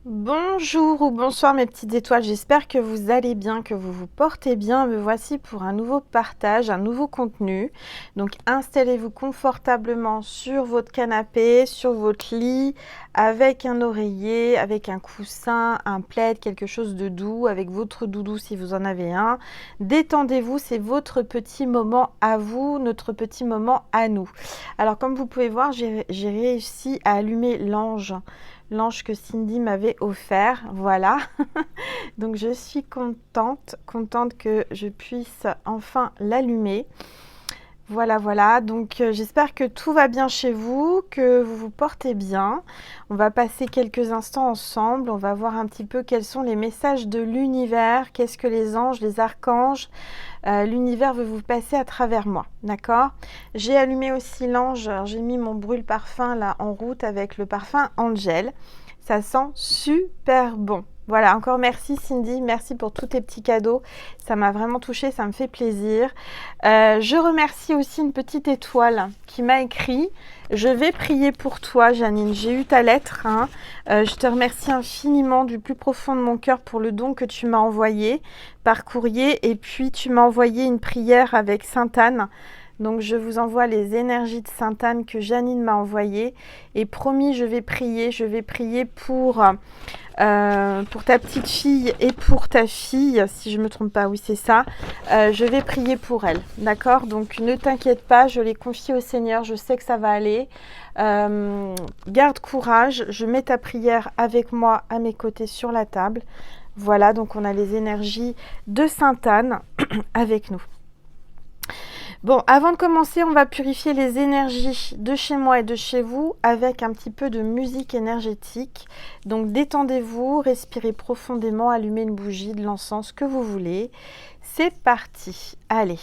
Bonjour ou bonsoir mes petites étoiles, j'espère que vous allez bien, que vous vous portez bien. Me voici pour un nouveau partage, un nouveau contenu. Donc installez-vous confortablement sur votre canapé, sur votre lit, avec un oreiller, avec un coussin, un plaid, quelque chose de doux, avec votre doudou si vous en avez un. Détendez-vous, c'est votre petit moment à vous, notre petit moment à nous. Alors comme vous pouvez voir, j'ai réussi à allumer l'ange que Cindy m'avait offert, voilà. Donc je suis contente que je puisse enfin l'allumer. Voilà, voilà. Donc j'espère que tout va bien chez vous, que vous vous portez bien. On va passer quelques instants ensemble. On va voir un petit peu quels sont les messages de l'univers, qu'est-ce que les anges, les archanges, l'univers veut vous passer à travers moi, d'accord? J'ai allumé aussi l'ange, j'ai mis mon brûle-parfum là en route avec le parfum Angel. Ça sent super bon. Voilà, encore merci Cindy, merci pour tous tes petits cadeaux. Ça m'a vraiment touchée, ça me fait plaisir. Je remercie aussi une petite étoile qui m'a écrit. Je vais prier pour toi, Janine. J'ai eu ta lettre. Hein. Je te remercie infiniment du plus profond de mon cœur pour le don que tu m'as envoyé par courrier. Et puis, tu m'as envoyé une prière avec Sainte Anne. Donc, je vous envoie les énergies de Sainte Anne que Janine m'a envoyées. Et promis, je vais prier. Je vais prier pour ta petite fille et pour ta fille, si je ne me trompe pas, oui c'est ça, je vais prier pour elle, d'accord? Donc ne t'inquiète pas, je les confie au Seigneur, je sais que ça va aller. Garde courage, je mets ta prière avec moi à mes côtés sur la table. Voilà, donc on a les énergies de Sainte Anne avec nous. Bon, avant de commencer, on va purifier les énergies de chez moi et de chez vous avec un petit peu de musique énergétique. Donc détendez-vous, respirez profondément, allumez une bougie, de l'encens, ce que vous voulez. C'est parti, allez.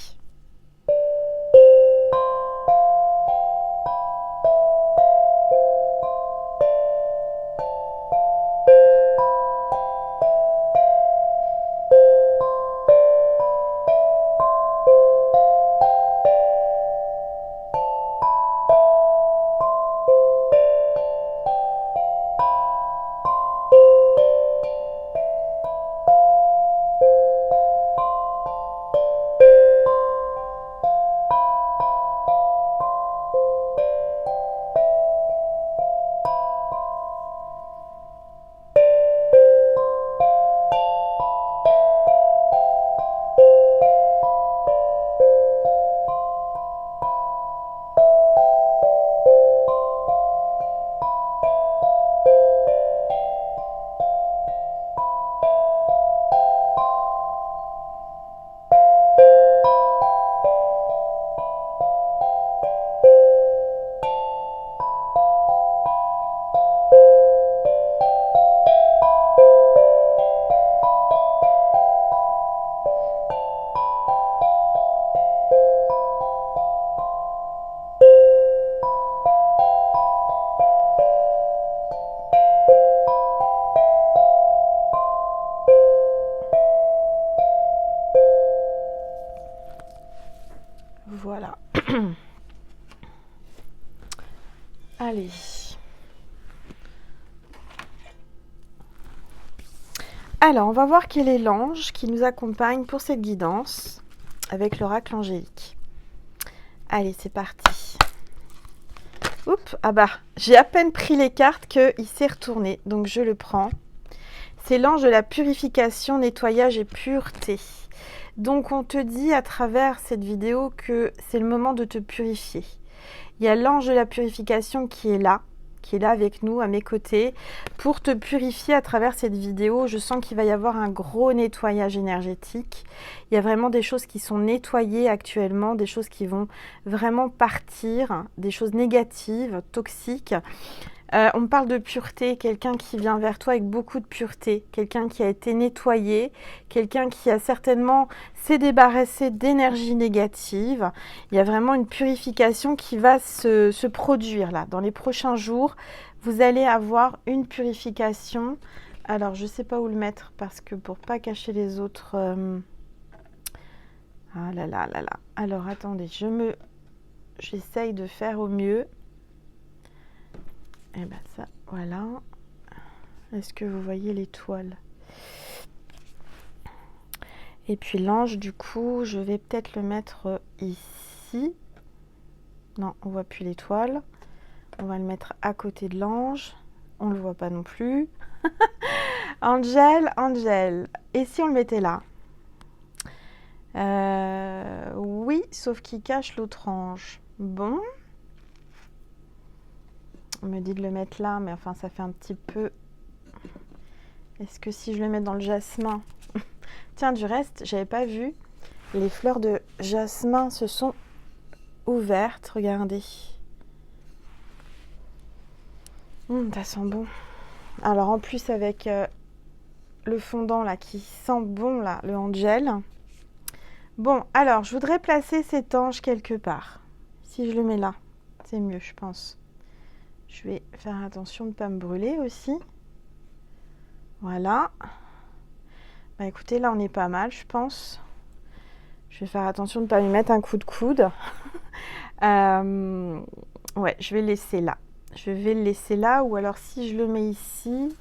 Voilà. Allez. Alors, on va voir quel est l'ange qui nous accompagne pour cette guidance avec l'oracle angélique. Allez, c'est parti. Oups, ah bah, j'ai à peine pris les cartes qu'il s'est retourné, donc je le prends. C'est l'ange de la purification, nettoyage et pureté. Donc on te dit à travers cette vidéo que c'est le moment de te purifier. Il y a l'ange de la purification qui est là avec nous, à mes côtés, pour te purifier à travers cette vidéo. Je sens qu'il va y avoir un gros nettoyage énergétique. Il y a vraiment des choses qui sont nettoyées actuellement, des choses qui vont vraiment partir, des choses négatives, toxiques. On me parle de pureté, quelqu'un qui vient vers toi avec beaucoup de pureté, quelqu'un qui a été nettoyé, quelqu'un qui a certainement s'est débarrassé d'énergie négative. Il y a vraiment une purification qui va se produire là. Dans les prochains jours, vous allez avoir une purification. Alors, je ne sais pas où le mettre parce que pour pas cacher les autres... Ah là là là là. Alors, attendez, j'essaye de faire au mieux. Et ben ça, voilà. Est-ce que vous voyez l'étoile? Et puis l'ange, du coup, je vais peut-être le mettre ici. Non, on voit plus l'étoile. On va le mettre à côté de l'ange. On ne le voit pas non plus. Angel, Angel. Et si on le mettait là? Oui, sauf qu'il cache l'autre ange. Bon. On me dit de le mettre là, mais enfin, ça fait un petit peu... Est-ce que si je le mets dans le jasmin... Tiens, du reste, j'avais pas vu. Les fleurs de jasmin se sont ouvertes. Regardez. Ça sent bon. Alors, en plus, avec le fondant là qui sent bon, là, le Angel. Bon, alors, je voudrais placer cet ange quelque part. Si je le mets là, c'est mieux, je pense. Je vais faire attention de ne pas me brûler aussi. Voilà. Bah écoutez, là on est pas mal, je pense. Je vais faire attention de ne pas lui mettre un coup de coude. Ouais, je vais le laisser là. Je vais le laisser là, ou alors si je le mets ici...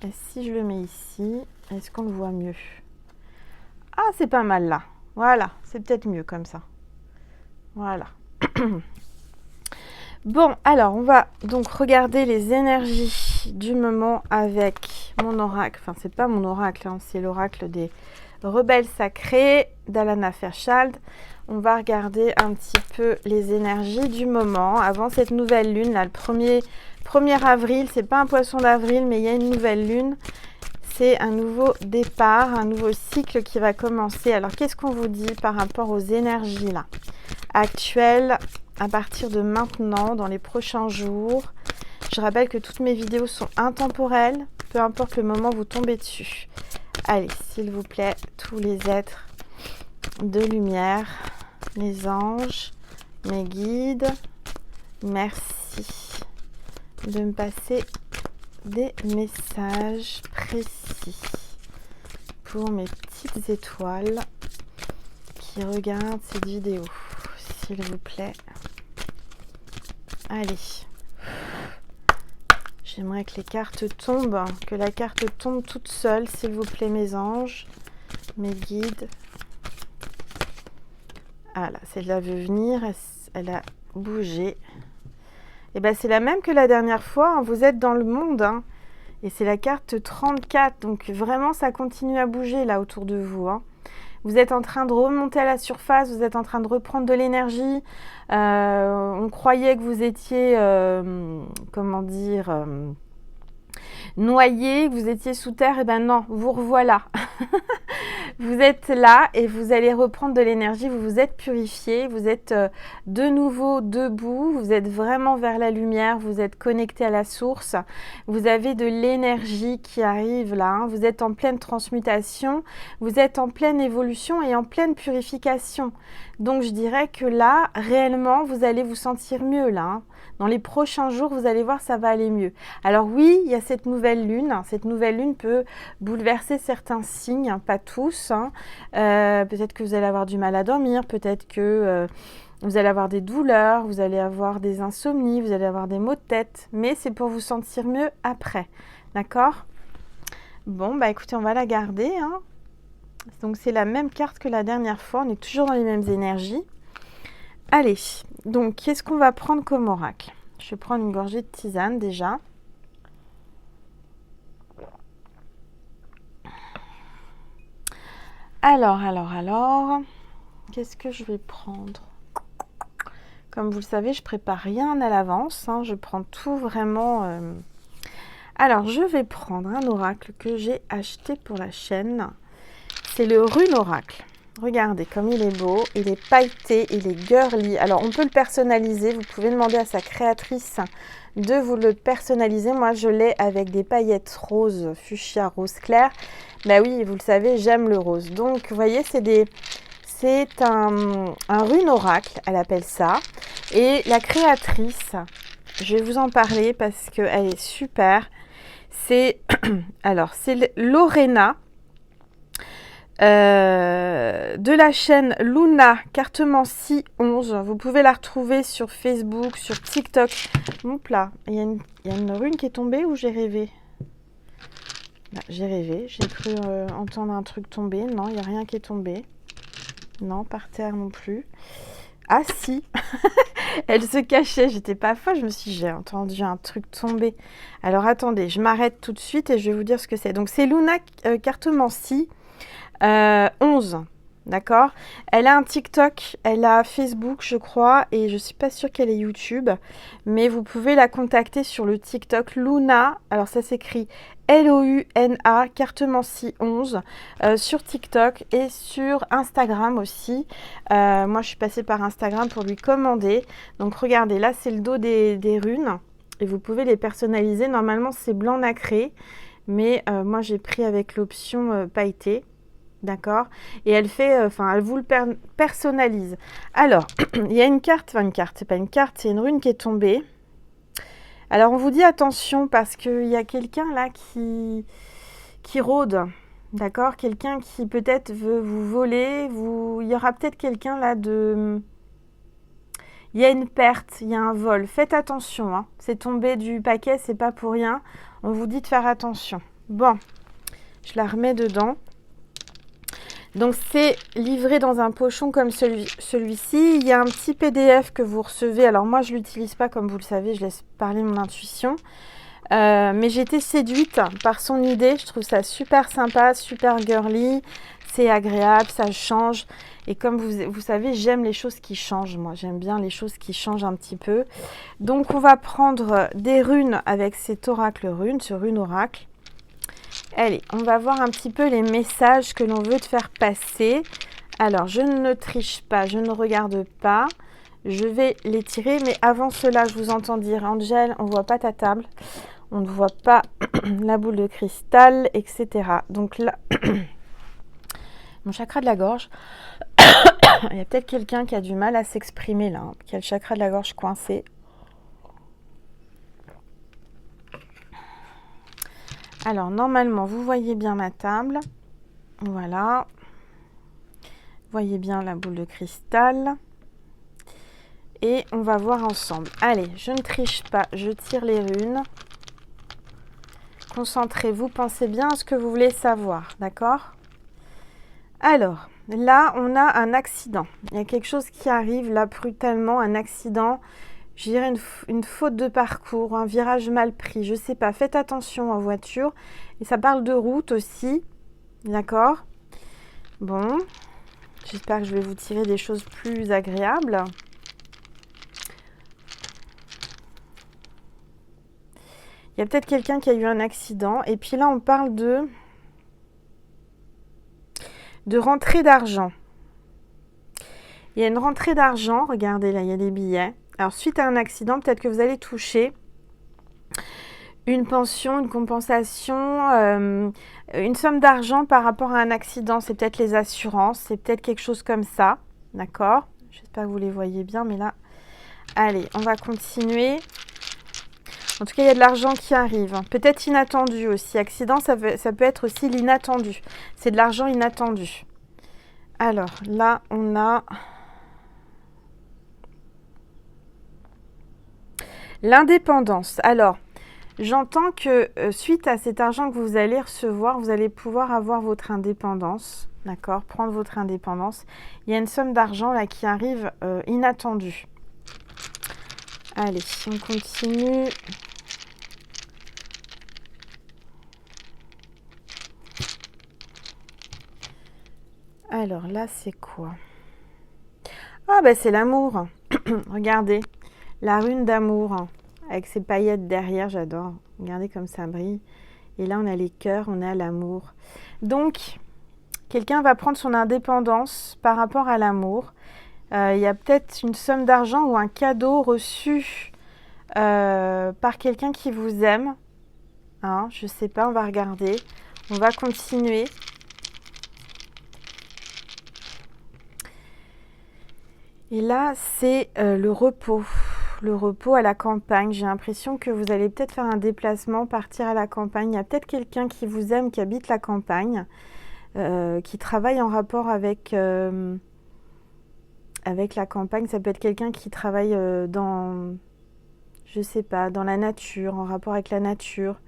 Et si je le mets ici, est-ce qu'on le voit mieux? Ah, c'est pas mal là. Voilà, c'est peut-être mieux comme ça. Voilà. Bon, alors on va donc regarder les énergies du moment avec mon oracle. Enfin, c'est pas mon oracle, hein, c'est l'oracle des rebelles sacrés d'Alana Fairchild. On va regarder un petit peu les énergies du moment avant cette nouvelle lune. Là, le 1er avril, c'est pas un poisson d'avril, mais il y a une nouvelle lune. C'est un nouveau départ, un nouveau cycle qui va commencer. Alors, qu'est-ce qu'on vous dit par rapport aux énergies là actuelles à partir de maintenant, dans les prochains jours? Je rappelle que toutes mes vidéos sont intemporelles, peu importe le moment où vous tombez dessus. Allez, s'il vous plaît, tous les êtres de lumière, les anges, mes guides, merci de me passer des messages précis pour mes petites étoiles qui regardent cette vidéo, s'il vous plaît. Allez, j'aimerais que les cartes tombent, que la carte tombe toute seule, s'il vous plaît, mes anges, mes guides. Ah là, celle-là veut venir, elle a bougé. Et bien, c'est la même que la dernière fois, hein. Vous êtes dans le monde, hein. Et c'est la carte 34, donc vraiment, ça continue à bouger là autour de vous, hein. Vous êtes en train de remonter à la surface, vous êtes en train de reprendre de l'énergie. On croyait que vous étiez, comment dire, noyé, que vous étiez sous terre. Et ben non, vous revoilà. Vous êtes là et vous allez reprendre de l'énergie, vous vous êtes purifié, vous êtes de nouveau debout, vous êtes vraiment vers la lumière, vous êtes connecté à la source, vous avez de l'énergie qui arrive là, hein. Vous êtes en pleine transmutation, vous êtes en pleine évolution et en pleine purification. Donc je dirais que là, réellement, vous allez vous sentir mieux là, hein. Dans les prochains jours, vous allez voir, ça va aller mieux. Alors oui, il y a cette nouvelle lune. Cette nouvelle lune peut bouleverser certains signes, hein, pas tous, hein. Peut-être que vous allez avoir du mal à dormir, peut-être que vous allez avoir des douleurs, vous allez avoir des insomnies, vous allez avoir des maux de tête. Mais c'est pour vous sentir mieux après. D'accord? Bon, bah écoutez, on va la garder, hein. Donc c'est la même carte que la dernière fois. On est toujours dans les mêmes énergies. Allez, donc qu'est-ce qu'on va prendre comme oracle? Je vais prendre une gorgée de tisane déjà. Alors, qu'est-ce que je vais prendre? Comme vous le savez, je prépare rien à l'avance, hein, je prends tout vraiment... Alors, je vais prendre un oracle que j'ai acheté pour la chaîne. C'est le Rune Oracle. Regardez comme il est beau, il est pailleté, il est girly. Alors, on peut le personnaliser. Vous pouvez demander à sa créatrice de vous le personnaliser. Moi, je l'ai avec des paillettes roses, fuchsia, rose clair. Bah oui, vous le savez, j'aime le rose. Donc, vous voyez, c'est un Rune Oracle, elle appelle ça. Et la créatrice, je vais vous en parler parce qu'elle est super. C'est alors, c'est Lorena. de la chaîne Luna Cartomancie 11. Vous pouvez la retrouver sur Facebook, sur TikTok. Hop là, il y a une rune qui est tombée ou j'ai rêvé? J'ai rêvé, j'ai cru entendre un truc tomber. Non, il n'y a rien qui est tombé. Non, par terre non plus. Ah si, elle se cachait, j'étais pas folle, je me suis dit, j'ai entendu un truc tomber. Alors attendez, je m'arrête tout de suite et je vais vous dire ce que c'est. Donc c'est Luna Cartomancie 11, d'accord? Elle a un TikTok, elle a Facebook je crois, et je suis pas sûre qu'elle ait YouTube, mais vous pouvez la contacter sur le TikTok Luna, alors ça s'écrit Luna Cartomancie 11 sur TikTok et sur Instagram aussi. Moi je suis passée par Instagram pour lui commander. Donc regardez, là c'est le dos des runes et vous pouvez les personnaliser. Normalement c'est blanc nacré, mais moi j'ai pris avec l'option pailleté. D'accord? Et elle fait, elle vous le personnalise. Alors, il y a une carte, c'est pas une carte, c'est une rune qui est tombée. Alors, on vous dit attention parce qu'il y a quelqu'un là qui rôde. D'accord? Quelqu'un qui peut-être veut vous voler. Il y aura peut-être quelqu'un là de... Il y a une perte, il y a un vol. Faites attention, hein. C'est tombé du paquet, c'est pas pour rien. On vous dit de faire attention. Bon, je la remets dedans. Donc c'est livré dans un pochon comme celui-ci. Il y a un petit PDF que vous recevez. Alors moi je ne l'utilise pas comme vous le savez, je laisse parler mon intuition. Mais j'ai été séduite par son idée. Je trouve ça super sympa, super girly. C'est agréable, ça change. Et comme vous savez, j'aime les choses qui changent. Moi j'aime bien les choses qui changent un petit peu. Donc on va prendre des runes avec cet oracle rune, ce rune oracle. Allez, on va voir un petit peu les messages que l'on veut te faire passer. Alors, je ne triche pas, je ne regarde pas. Je vais les tirer, mais avant cela, je vous entends dire, Angel, on ne voit pas ta table, on ne voit pas la boule de cristal, etc. Donc là, mon chakra de la gorge, il y a peut-être quelqu'un qui a du mal à s'exprimer là, hein, qui a le chakra de la gorge coincé. Alors, normalement, vous voyez bien ma table. Voilà. Vous voyez bien la boule de cristal. Et on va voir ensemble. Allez, je ne triche pas, je tire les runes. Concentrez-vous, pensez bien à ce que vous voulez savoir, d'accord? Alors, là, on a un accident. Il y a quelque chose qui arrive là brutalement, un accident. Je dirais une faute de parcours, un virage mal pris, je ne sais pas. Faites attention en voiture. Et ça parle de route aussi, d'accord? Bon, j'espère que je vais vous tirer des choses plus agréables. Il y a peut-être quelqu'un qui a eu un accident. Et puis là, on parle de rentrée d'argent. Il y a une rentrée d'argent. Regardez, là, il y a des billets. Alors, suite à un accident, peut-être que vous allez toucher une pension, une compensation, une somme d'argent par rapport à un accident. C'est peut-être les assurances, c'est peut-être quelque chose comme ça. D'accord? J'espère que vous les voyez bien, mais là... Allez, on va continuer. En tout cas, il y a de l'argent qui arrive. Peut-être inattendu aussi. Accident, ça peut être aussi l'inattendu. C'est de l'argent inattendu. Alors, là, on a... l'indépendance. Alors, j'entends que suite à cet argent que vous allez recevoir, vous allez pouvoir avoir votre indépendance. D'accord? Prendre votre indépendance. Il y a une somme d'argent là qui arrive inattendue. Allez, on continue. Alors là, c'est quoi? Ah, ben c'est l'amour. Regardez. La rune d'amour, avec ses paillettes derrière, j'adore. Regardez comme ça brille. Et là, on a les cœurs, on a l'amour. Donc, quelqu'un va prendre son indépendance par rapport à l'amour. Il y a peut-être une somme d'argent ou un cadeau reçu par quelqu'un qui vous aime. Hein, je ne sais pas, on va regarder. On va continuer. Et là, c'est le repos. Le repos à la campagne. J'ai l'impression que vous allez peut-être faire un déplacement, partir à la campagne. Il y a peut-être quelqu'un qui vous aime, qui habite la campagne. qui travaille en rapport avec la campagne. Ça peut être quelqu'un qui travaille dans, je sais pas, dans la nature, en rapport avec la nature.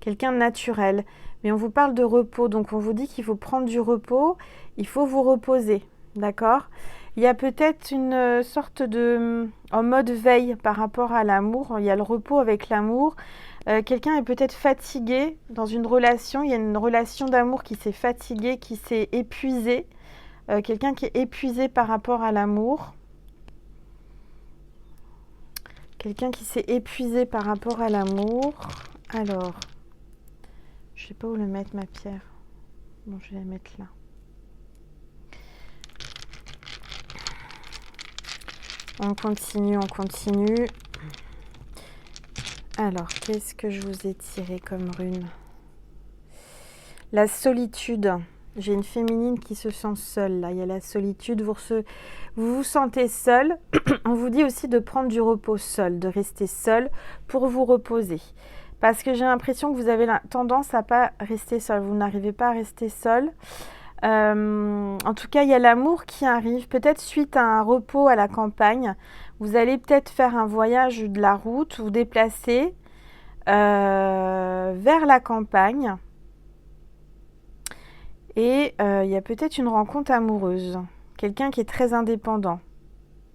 Quelqu'un de naturel. Mais on vous parle de repos, donc on vous dit qu'il faut prendre du repos, il faut vous reposer, d'accord? Il y a peut-être une sorte de... en mode veille par rapport à l'amour, il y a le repos avec l'amour. Quelqu'un est peut-être fatigué dans une relation, il y a une relation d'amour qui s'est fatiguée, qui s'est épuisée. Quelqu'un qui est épuisé par rapport à l'amour. Quelqu'un qui s'est épuisé par rapport à l'amour. Alors, je sais pas où le mettre ma pierre. Bon, je vais la mettre là. On continue, on continue. Alors, qu'est-ce que je vous ai tiré comme rune? La solitude. J'ai une féminine qui se sent seule. Là, il y a la solitude. Vous vous sentez seule. On vous dit aussi de prendre du repos seul, de rester seul pour vous reposer. Parce que j'ai l'impression que vous avez la tendance à pas rester seul. Vous n'arrivez pas à rester seul. En tout cas, il y a l'amour qui arrive. Peut-être suite à un repos à la campagne. Vous allez peut-être faire un voyage de la route, vous déplacer vers la campagne. Et il y a peut-être une rencontre amoureuse. Quelqu'un qui est très indépendant.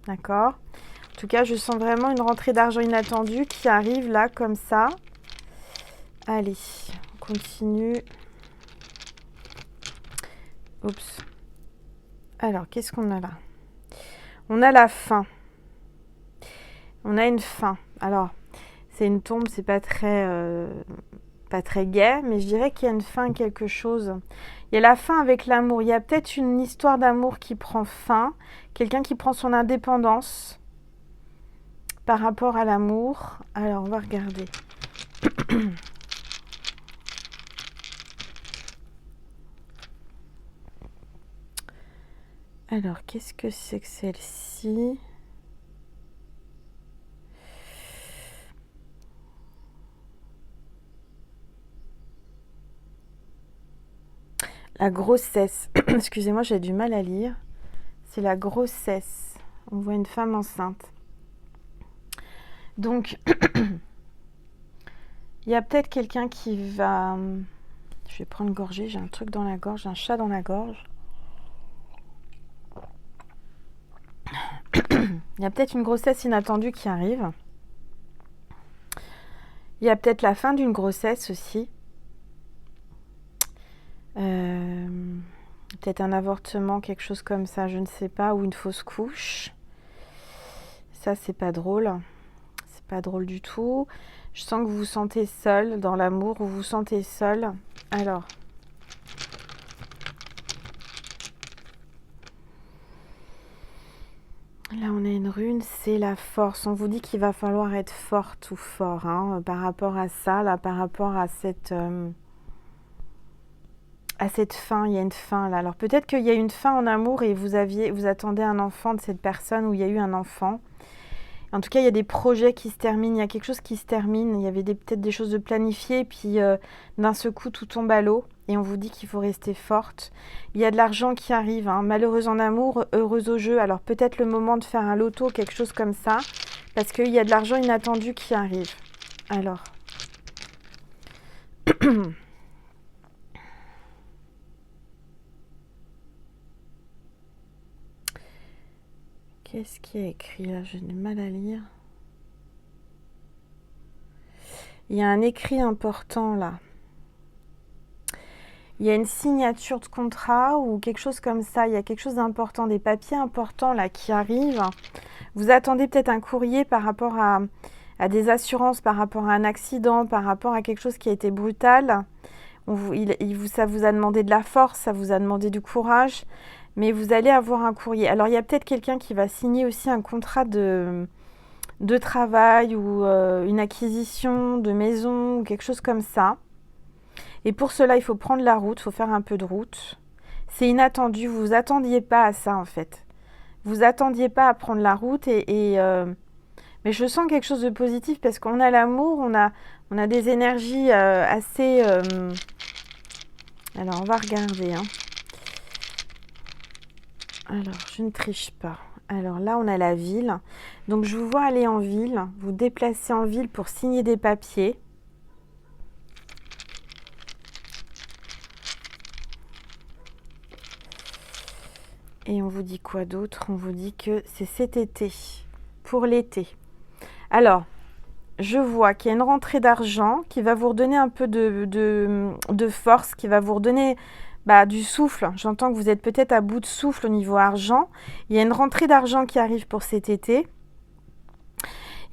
D'accord? En tout cas, je sens vraiment une rentrée d'argent inattendue qui arrive là, comme ça. Allez, on continue. Oups. Alors, qu'est-ce qu'on a là? On a la fin. On a une fin. Alors, c'est une tombe, c'est pas très gai, mais je dirais qu'il y a une fin à quelque chose. Il y a la fin avec l'amour. Il y a peut-être une histoire d'amour qui prend fin. Quelqu'un qui prend son indépendance par rapport à l'amour. Alors, on va regarder. Alors, qu'est-ce que c'est que celle-ci? La grossesse. Excusez-moi, j'ai du mal à lire. C'est la grossesse. On voit une femme enceinte. Donc, il y a peut-être quelqu'un qui va... Je vais prendre une gorgée. J'ai un truc dans la gorge, un chat dans la gorge. Il y a peut-être une grossesse inattendue qui arrive. Il y a peut-être la fin d'une grossesse aussi. Peut-être un avortement, quelque chose comme ça, je ne sais pas, ou une fausse couche. Ça, c'est pas drôle. C'est pas drôle du tout. Je sens que vous vous sentez seul dans l'amour, vous vous sentez seul. Alors... Là, on a une rune, c'est la force. On vous dit qu'il va falloir être forte ou fort par rapport à ça, là, par rapport à cette fin. Il y a une fin là. Alors peut-être qu'il y a une fin en amour et vous attendez un enfant de cette personne ou il y a eu un enfant. En tout cas, il y a des projets qui se terminent. Il y a quelque chose qui se termine. Il y avait peut-être des choses de planifier, puis d'un seul coup, tout tombe à l'eau. Et on vous dit qu'il faut rester forte. Il y a de l'argent qui arrive. Malheureuse en amour, heureuse au jeu. Alors peut-être le moment de faire un loto, quelque chose comme ça. Parce qu'il y a de l'argent inattendu qui arrive. Alors. Qu'est-ce qui est écrit là? J'ai du mal à lire. Il y a un écrit important là. Il y a une signature de contrat ou quelque chose comme ça. Il y a quelque chose d'important, des papiers importants là qui arrivent. Vous attendez peut-être un courrier par rapport à des assurances, par rapport à un accident, par rapport à quelque chose qui a été brutal. Ça vous a demandé de la force, ça vous a demandé du courage, mais vous allez avoir un courrier. Alors il y a peut-être quelqu'un qui va signer aussi un contrat de travail ou une acquisition de maison ou quelque chose comme ça. Et pour cela, il faut prendre la route, il faut faire un peu de route. C'est inattendu, vous vous attendiez pas à ça en fait. Vous attendiez pas à prendre la route mais je sens quelque chose de positif parce qu'on a l'amour, on a des énergies assez... Alors on va regarder. Alors, je ne triche pas. Alors là, on a la ville. Donc, je vous vois aller en ville, vous déplacer en ville pour signer des papiers. Et on vous dit quoi d'autre? On vous dit que c'est cet été, pour l'été. Alors, je vois qu'il y a une rentrée d'argent qui va vous redonner un peu de force, qui va vous redonner du souffle. J'entends que vous êtes peut-être à bout de souffle au niveau argent. Il y a une rentrée d'argent qui arrive pour cet été.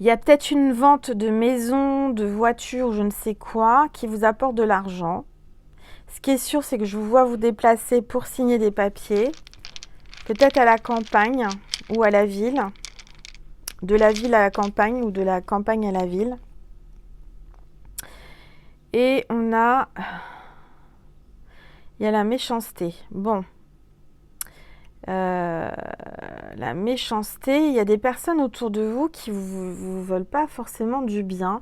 Il y a peut-être une vente de maison, de voiture, je ne sais quoi, qui vous apporte de l'argent. Ce qui est sûr, c'est que je vous vois vous déplacer pour signer des papiers. Peut-être à la campagne ou à la ville. De la ville à la campagne ou de la campagne à la ville. Et on a... Il y a la méchanceté. Bon. La méchanceté, il y a des personnes autour de vous qui ne vous veulent pas forcément du bien.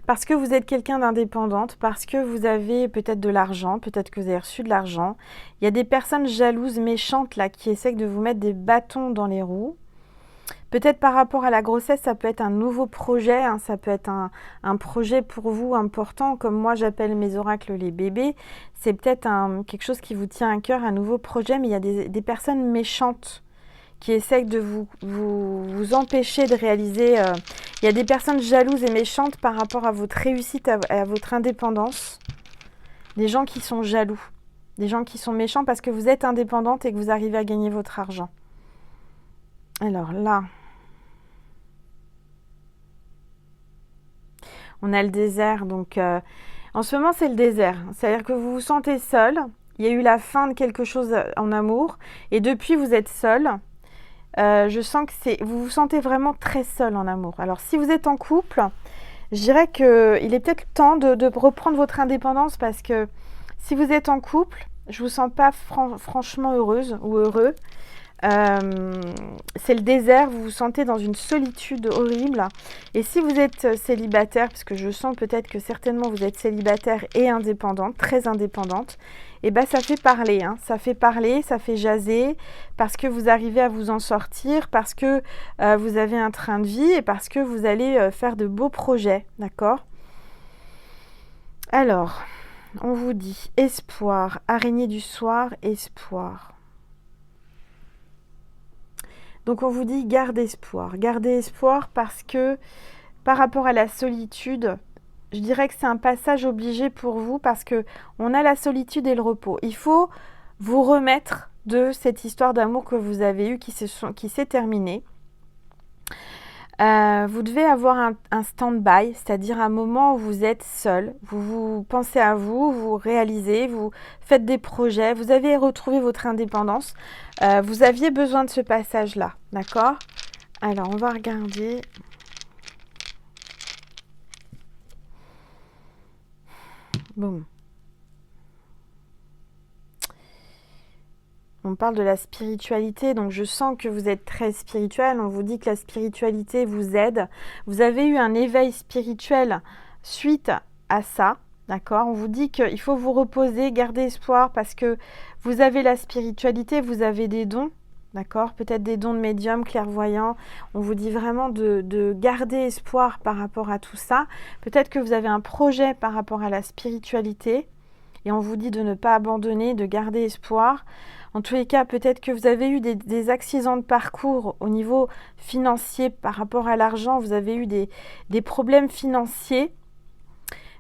Parce que vous êtes quelqu'un d'indépendante, parce que vous avez peut-être de l'argent, peut-être que vous avez reçu de l'argent. Il y a des personnes jalouses, méchantes, là, qui essaient de vous mettre des bâtons dans les roues. Peut-être par rapport à la grossesse, ça peut être un nouveau projet, hein, ça peut être un projet pour vous important, comme moi j'appelle mes oracles les bébés. C'est peut-être quelque chose qui vous tient à cœur, un nouveau projet, mais il y a des personnes méchantes qui essaient de vous empêcher de réaliser. Il y a des personnes jalouses et méchantes par rapport à votre réussite, à votre indépendance. Des gens qui sont jaloux, des gens qui sont méchants parce que vous êtes indépendante et que vous arrivez à gagner votre argent. Alors là, on a le désert. Donc, en ce moment, c'est le désert. C'est-à-dire que vous vous sentez seul. Il y a eu la fin de quelque chose en amour. Et depuis, vous êtes seul. Je sens que vous vous sentez vraiment très seul en amour. Alors, si vous êtes en couple, je dirais qu'il est peut-être temps de reprendre votre indépendance parce que si vous êtes en couple, je ne vous sens pas franchement heureuse ou heureux. C'est le désert, vous vous sentez dans une solitude horrible. Et si vous êtes célibataire, parce que je sens peut-être que certainement vous êtes célibataire et indépendante, très indépendante, et ça fait parler, hein, ça fait jaser, parce que vous arrivez à vous en sortir, parce que vous avez un train de vie et parce que vous allez faire de beaux projets, d'accord? Alors, on vous dit espoir, araignée du soir, espoir. Donc on vous dit gardez espoir parce que par rapport à la solitude, je dirais que c'est un passage obligé pour vous parce que on a la solitude et le repos. Il faut vous remettre de cette histoire d'amour que vous avez eue qui s'est terminée. Vous devez avoir un stand-by, c'est-à-dire un moment où vous êtes seul, vous pensez à vous, vous réalisez, vous faites des projets, vous avez retrouvé votre indépendance. Vous aviez besoin de ce passage-là, d'accord? Alors, on va regarder. Boum. On parle de la spiritualité, donc je sens que vous êtes très spirituel. On vous dit que la spiritualité vous aide. Vous avez eu un éveil spirituel suite à ça, d'accord? On vous dit qu'il faut vous reposer, garder espoir parce que vous avez la spiritualité, vous avez des dons, d'accord? Peut-être des dons de médium, clairvoyant. On vous dit vraiment de garder espoir par rapport à tout ça. Peut-être que vous avez un projet par rapport à la spiritualité et on vous dit de ne pas abandonner, de garder espoir. En tous les cas, peut-être que vous avez eu des accidents de parcours au niveau financier par rapport à l'argent. Vous avez eu des problèmes financiers.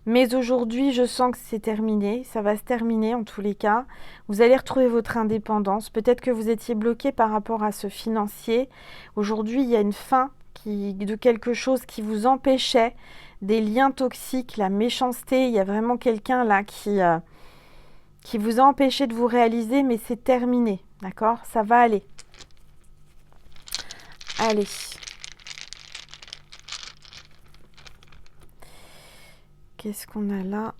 Mais aujourd'hui, je sens que c'est terminé. Ça va se terminer en tous les cas. Vous allez retrouver votre indépendance. Peut-être que vous étiez bloqué par rapport à ce financier. Aujourd'hui, il y a une fin de quelque chose qui vous empêchait. Des liens toxiques, la méchanceté. Il y a vraiment quelqu'un là qui vous a empêché de vous réaliser, mais c'est terminé, d'accord? Ça va aller. Allez. Qu'est-ce qu'on a là?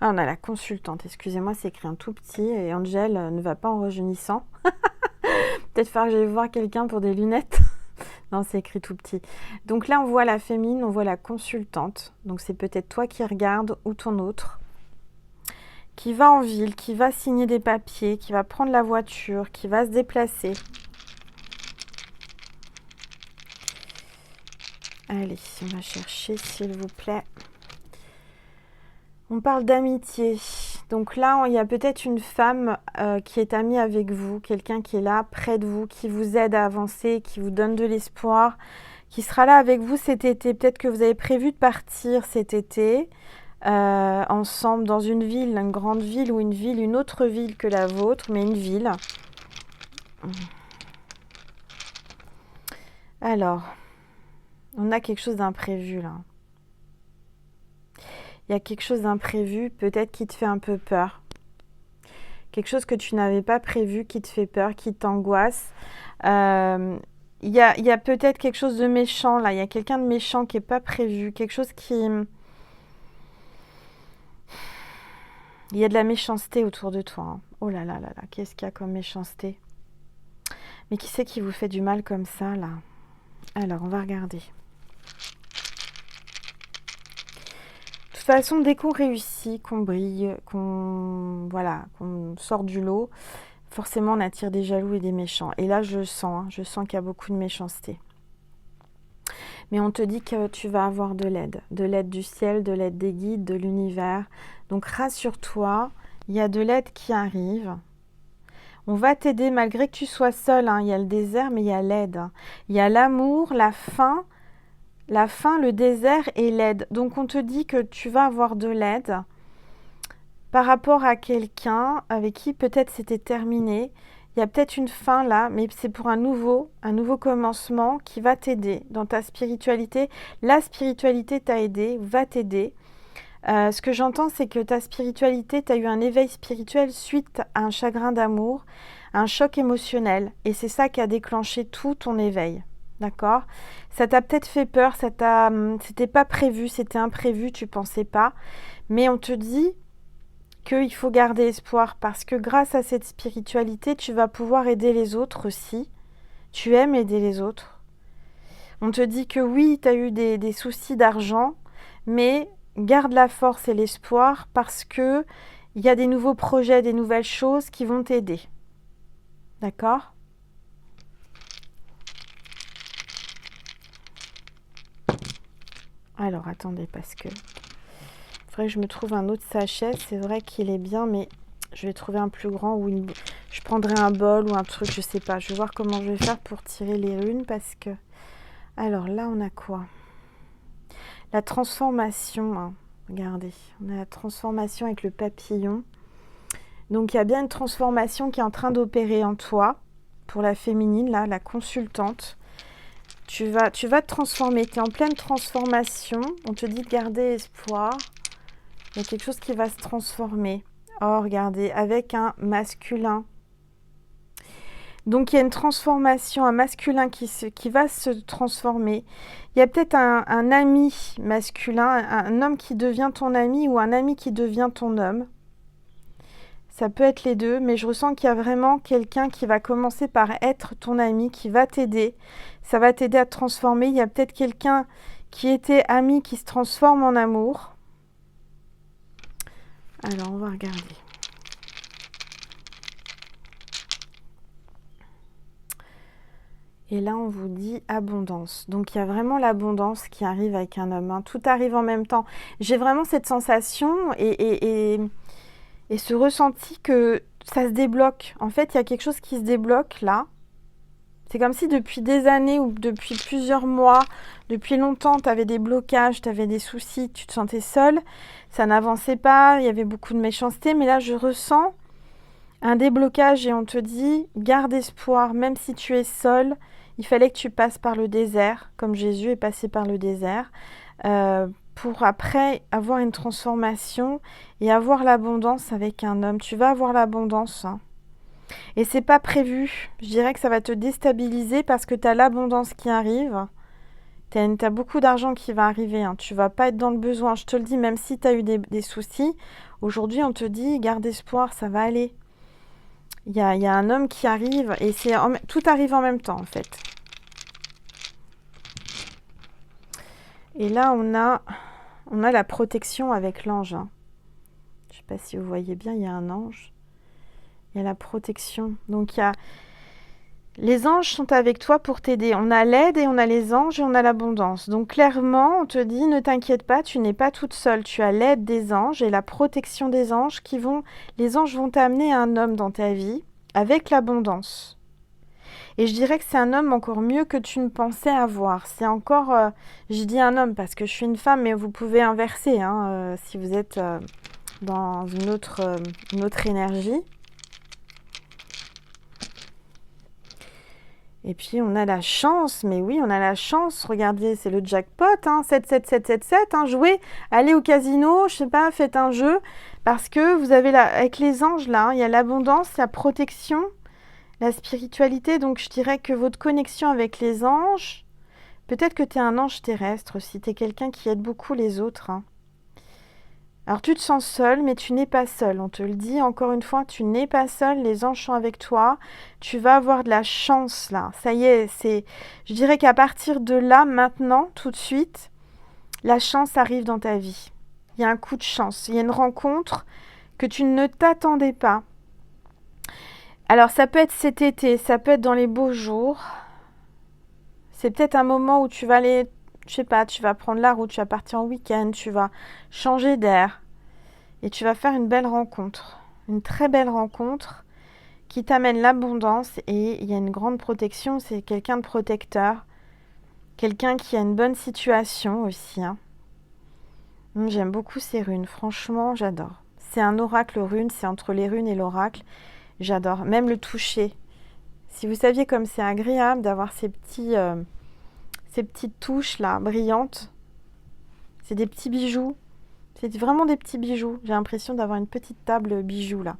Ah, on a la consultante, excusez-moi, c'est écrit un tout petit et Angel ne va pas en rajeunissant. Peut-être falloir que j'aille voir quelqu'un pour des lunettes. Non, c'est écrit tout petit. Donc là, on voit la féminine, on voit la consultante. Donc c'est peut-être toi qui regardes ou ton autre. qui va en ville, qui va signer des papiers, qui va prendre la voiture, qui va se déplacer. Allez, on va chercher, s'il vous plaît. On parle d'amitié. Donc là, il y a peut-être une femme qui est amie avec vous, quelqu'un qui est là, près de vous, qui vous aide à avancer, qui vous donne de l'espoir, qui sera là avec vous cet été. Peut-être que vous avez prévu de partir cet été ensemble dans une ville, une grande ville ou une autre ville que la vôtre, mais une ville. Alors, on a quelque chose d'imprévu là. Il y a quelque chose d'imprévu, peut-être qui te fait un peu peur. Quelque chose que tu n'avais pas prévu, qui te fait peur, qui t'angoisse. Il y a peut-être quelque chose de méchant là. Il y a quelqu'un de méchant qui n'est pas prévu. Quelque chose qui... Il y a de la méchanceté autour de toi. Hein. Oh là là là là, qu'est-ce qu'il y a comme méchanceté? Mais qui c'est qui vous fait du mal comme ça là? Alors, on va regarder. De toute façon, dès qu'on réussit, qu'on brille, qu'on sort du lot, forcément on attire des jaloux et des méchants. Et là, je sens qu'il y a beaucoup de méchanceté. Mais on te dit que tu vas avoir de l'aide du ciel, de l'aide des guides, de l'univers. Donc rassure-toi, il y a de l'aide qui arrive. On va t'aider malgré que tu sois seul. Hein. Il y a le désert, mais il y a l'aide. Il y a l'amour, la faim, le désert et l'aide. Donc on te dit que tu vas avoir de l'aide par rapport à quelqu'un avec qui peut-être c'était terminé. Il y a peut-être une fin là, mais c'est pour un nouveau commencement qui va t'aider dans ta spiritualité. La spiritualité t'a aidé, va t'aider. Ce que j'entends, c'est que ta spiritualité, tu as eu un éveil spirituel suite à un chagrin d'amour, un choc émotionnel. Et c'est ça qui a déclenché tout ton éveil. D'accord? Ça t'a peut-être fait peur, c'était pas prévu, c'était imprévu, tu pensais pas. Mais on te dit qu'il faut garder espoir parce que grâce à cette spiritualité, tu vas pouvoir aider les autres aussi. Tu aimes aider les autres. On te dit que oui, tu as eu des soucis d'argent, mais garde la force et l'espoir parce que il y a des nouveaux projets, des nouvelles choses qui vont t'aider. D'accord ? Alors, attendez, parce que il faudrait que je me trouve un autre sachet. C'est vrai qu'il est bien, mais je vais trouver un plus grand ou je prendrai un bol ou un truc, je sais pas. Je vais voir comment je vais faire pour tirer les runes parce que... Alors là, on a quoi ? La transformation, hein. Regardez, on a la transformation avec le papillon. Donc il y a bien une transformation qui est en train d'opérer en toi, pour la féminine, là, la consultante. Tu vas te transformer, tu es en pleine transformation. On te dit de garder espoir. Il y a quelque chose qui va se transformer. Oh, regardez, avec un masculin. Donc il y a une transformation, un masculin qui va se transformer. Il y a peut-être un ami masculin, un homme qui devient ton ami ou un ami qui devient ton homme. Ça peut être les deux, mais je ressens qu'il y a vraiment quelqu'un qui va commencer par être ton ami, qui va t'aider. Ça va t'aider à te transformer. Il y a peut-être quelqu'un qui était ami, qui se transforme en amour. Alors, on va regarder. Et là, on vous dit abondance. Donc, il y a vraiment l'abondance qui arrive avec un homme. Hein. Tout arrive en même temps. J'ai vraiment cette sensation et ce ressenti que ça se débloque. En fait, il y a quelque chose qui se débloque là. C'est comme si depuis des années ou depuis plusieurs mois, depuis longtemps, tu avais des blocages, tu avais des soucis, tu te sentais seule. Ça n'avançait pas, il y avait beaucoup de méchanceté. Mais là, je ressens un déblocage et on te dit, garde espoir, même si tu es seule. Il fallait que tu passes par le désert, comme Jésus est passé par le désert, pour après avoir une transformation et avoir l'abondance avec un homme. Tu vas avoir l'abondance. Hein. Et c'est pas prévu. Je dirais que ça va te déstabiliser parce que tu as l'abondance qui arrive. Tu as beaucoup d'argent qui va arriver. Hein. Tu vas pas être dans le besoin. Je te le dis, même si tu as eu des soucis, aujourd'hui on te dit, garde espoir, ça va aller. Il y a un homme qui arrive et tout arrive en même temps en fait. Et là on a la protection avec l'ange. Hein. Je sais pas si vous voyez bien, il y a un ange. Il y a la protection. Donc, les anges sont avec toi pour t'aider. On a l'aide et on a les anges et on a l'abondance. Donc, clairement, on te dit, ne t'inquiète pas, tu n'es pas toute seule. Tu as l'aide des anges et la protection des anges Les anges vont t'amener un homme dans ta vie avec l'abondance. Et je dirais que c'est un homme encore mieux que tu ne pensais avoir. C'est encore, je dis un homme parce que je suis une femme, mais vous pouvez inverser si vous êtes dans une autre énergie. Et puis on a la chance, mais oui, on a la chance. Regardez, c'est le jackpot, 77777. Jouez, allez au casino, je sais pas, faites un jeu. Parce que vous avez avec les anges là, il y a l'abondance, la protection, la spiritualité. Donc je dirais que votre connexion avec les anges, peut-être que tu es un ange terrestre aussi, tu es quelqu'un qui aide beaucoup les autres. Alors tu te sens seul, mais tu n'es pas seul. On te le dit encore une fois, tu n'es pas seul, les anges sont avec toi. Tu vas avoir de la chance là. Ça y est, je dirais qu'à partir de là, maintenant, tout de suite, la chance arrive dans ta vie. Il y a un coup de chance, il y a une rencontre que tu ne t'attendais pas. Alors ça peut être cet été, ça peut être dans les beaux jours. C'est peut-être un moment où tu vas aller, je sais pas, tu vas prendre la route, tu vas partir en week-end, tu vas changer d'air et tu vas faire une belle rencontre, une très belle rencontre qui t'amène l'abondance et il y a une grande protection, c'est quelqu'un de protecteur, quelqu'un qui a une bonne situation aussi. J'aime beaucoup ces runes, franchement j'adore. C'est un oracle rune, c'est entre les runes et l'oracle, j'adore, même le toucher. Si vous saviez comme c'est agréable d'avoir ces petites touches là, brillantes, c'est des petits bijoux. C'est vraiment des petits bijoux. J'ai l'impression d'avoir une petite table bijoux là.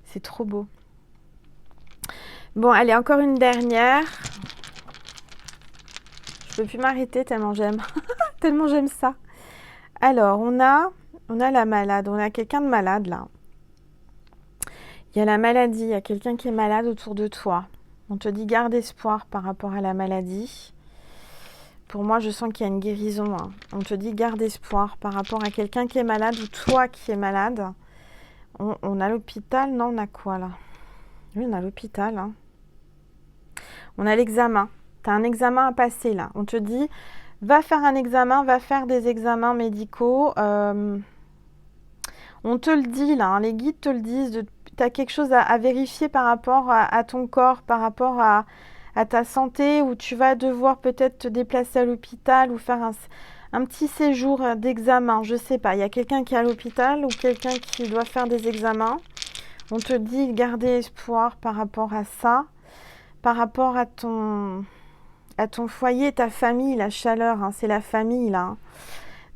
C'est trop beau. Bon, allez, encore une dernière. Je peux plus m'arrêter tellement j'aime. Tellement j'aime ça. Alors, on a la malade. On a quelqu'un de malade là. Il y a la maladie. Il y a quelqu'un qui est malade autour de toi. On te dit garde espoir par rapport à la maladie. Pour moi, je sens qu'il y a une guérison. On te dit garde espoir par rapport à quelqu'un qui est malade ou toi qui es malade. On a l'hôpital. Non, on a quoi là? Oui, on a l'hôpital. On a l'examen. Tu as un examen à passer là. On te dit va faire un examen, va faire des examens médicaux. On te le dit là. Les guides te le disent. Tu as quelque chose à vérifier par rapport à ton corps, par rapport à ta santé, où tu vas devoir peut-être te déplacer à l'hôpital ou faire un petit séjour d'examen, je sais pas. Il y a quelqu'un qui est à l'hôpital ou quelqu'un qui doit faire des examens. On te dit garder espoir par rapport à ça, par rapport à ton foyer, ta famille, la chaleur, c'est la famille là.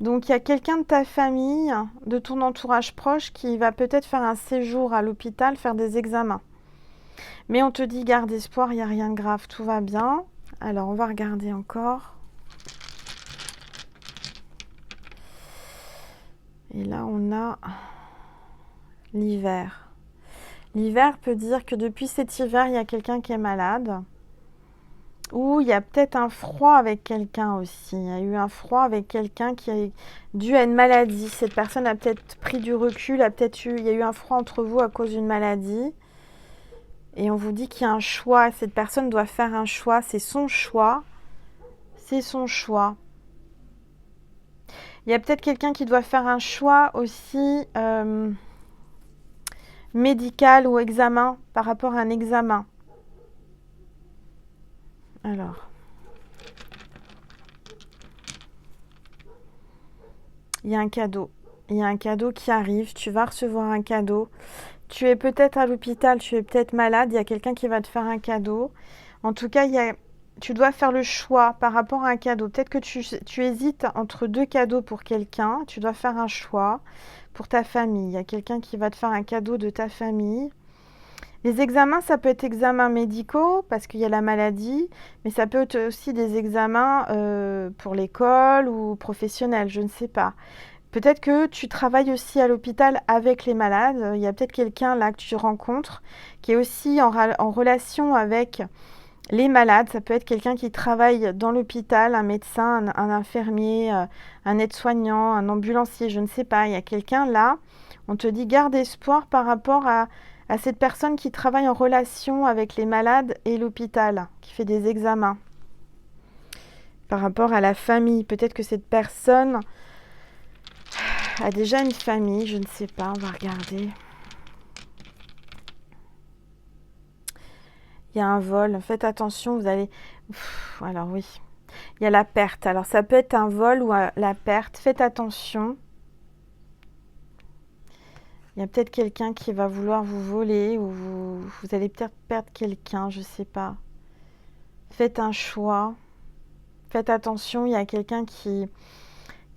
Donc il y a quelqu'un de ta famille, de ton entourage proche qui va peut-être faire un séjour à l'hôpital, faire des examens. Mais on te dit garde espoir, il n'y a rien de grave, tout va bien. Alors on va regarder encore. Et là on a l'hiver. L'hiver peut dire que depuis cet hiver, il y a quelqu'un qui est malade. Ou il y a peut-être un froid avec quelqu'un aussi. Il y a eu un froid avec quelqu'un qui est dû à une maladie. Cette personne a peut-être pris du recul, il y a eu un froid entre vous à cause d'une maladie. Et on vous dit qu'il y a un choix. Cette personne doit faire un choix. C'est son choix. C'est son choix. Il y a peut-être quelqu'un qui doit faire un choix aussi médical ou examen par rapport à un examen. Alors. Il y a un cadeau. Il y a un cadeau qui arrive. Tu vas recevoir un cadeau. Tu es peut-être à l'hôpital, tu es peut-être malade, il y a quelqu'un qui va te faire un cadeau. En tout cas, tu dois faire le choix par rapport à un cadeau. Peut-être que tu hésites entre deux cadeaux pour quelqu'un. Tu dois faire un choix pour ta famille. Il y a quelqu'un qui va te faire un cadeau de ta famille. Les examens, ça peut être examens médicaux parce qu'il y a la maladie, mais ça peut être aussi des examens pour l'école ou professionnels, je ne sais pas. Peut-être que tu travailles aussi à l'hôpital avec les malades. Il y a peut-être quelqu'un là que tu rencontres qui est aussi en relation avec les malades. Ça peut être quelqu'un qui travaille dans l'hôpital, un médecin, un infirmier, un aide-soignant, un ambulancier, je ne sais pas. Il y a quelqu'un là On te dit garde espoir par rapport à cette personne qui travaille en relation avec les malades et l'hôpital, qui fait des examens. Par rapport à la famille, peut-être que cette personne a déjà une famille, je ne sais pas, on va regarder. Il y a un vol, faites attention, vous allez... alors oui, il y a la perte. Alors ça peut être un vol ou la perte, faites attention. Il y a peut-être quelqu'un qui va vouloir vous voler ou vous allez peut-être perdre quelqu'un, je ne sais pas. Faites un choix. Faites attention, il y a quelqu'un qui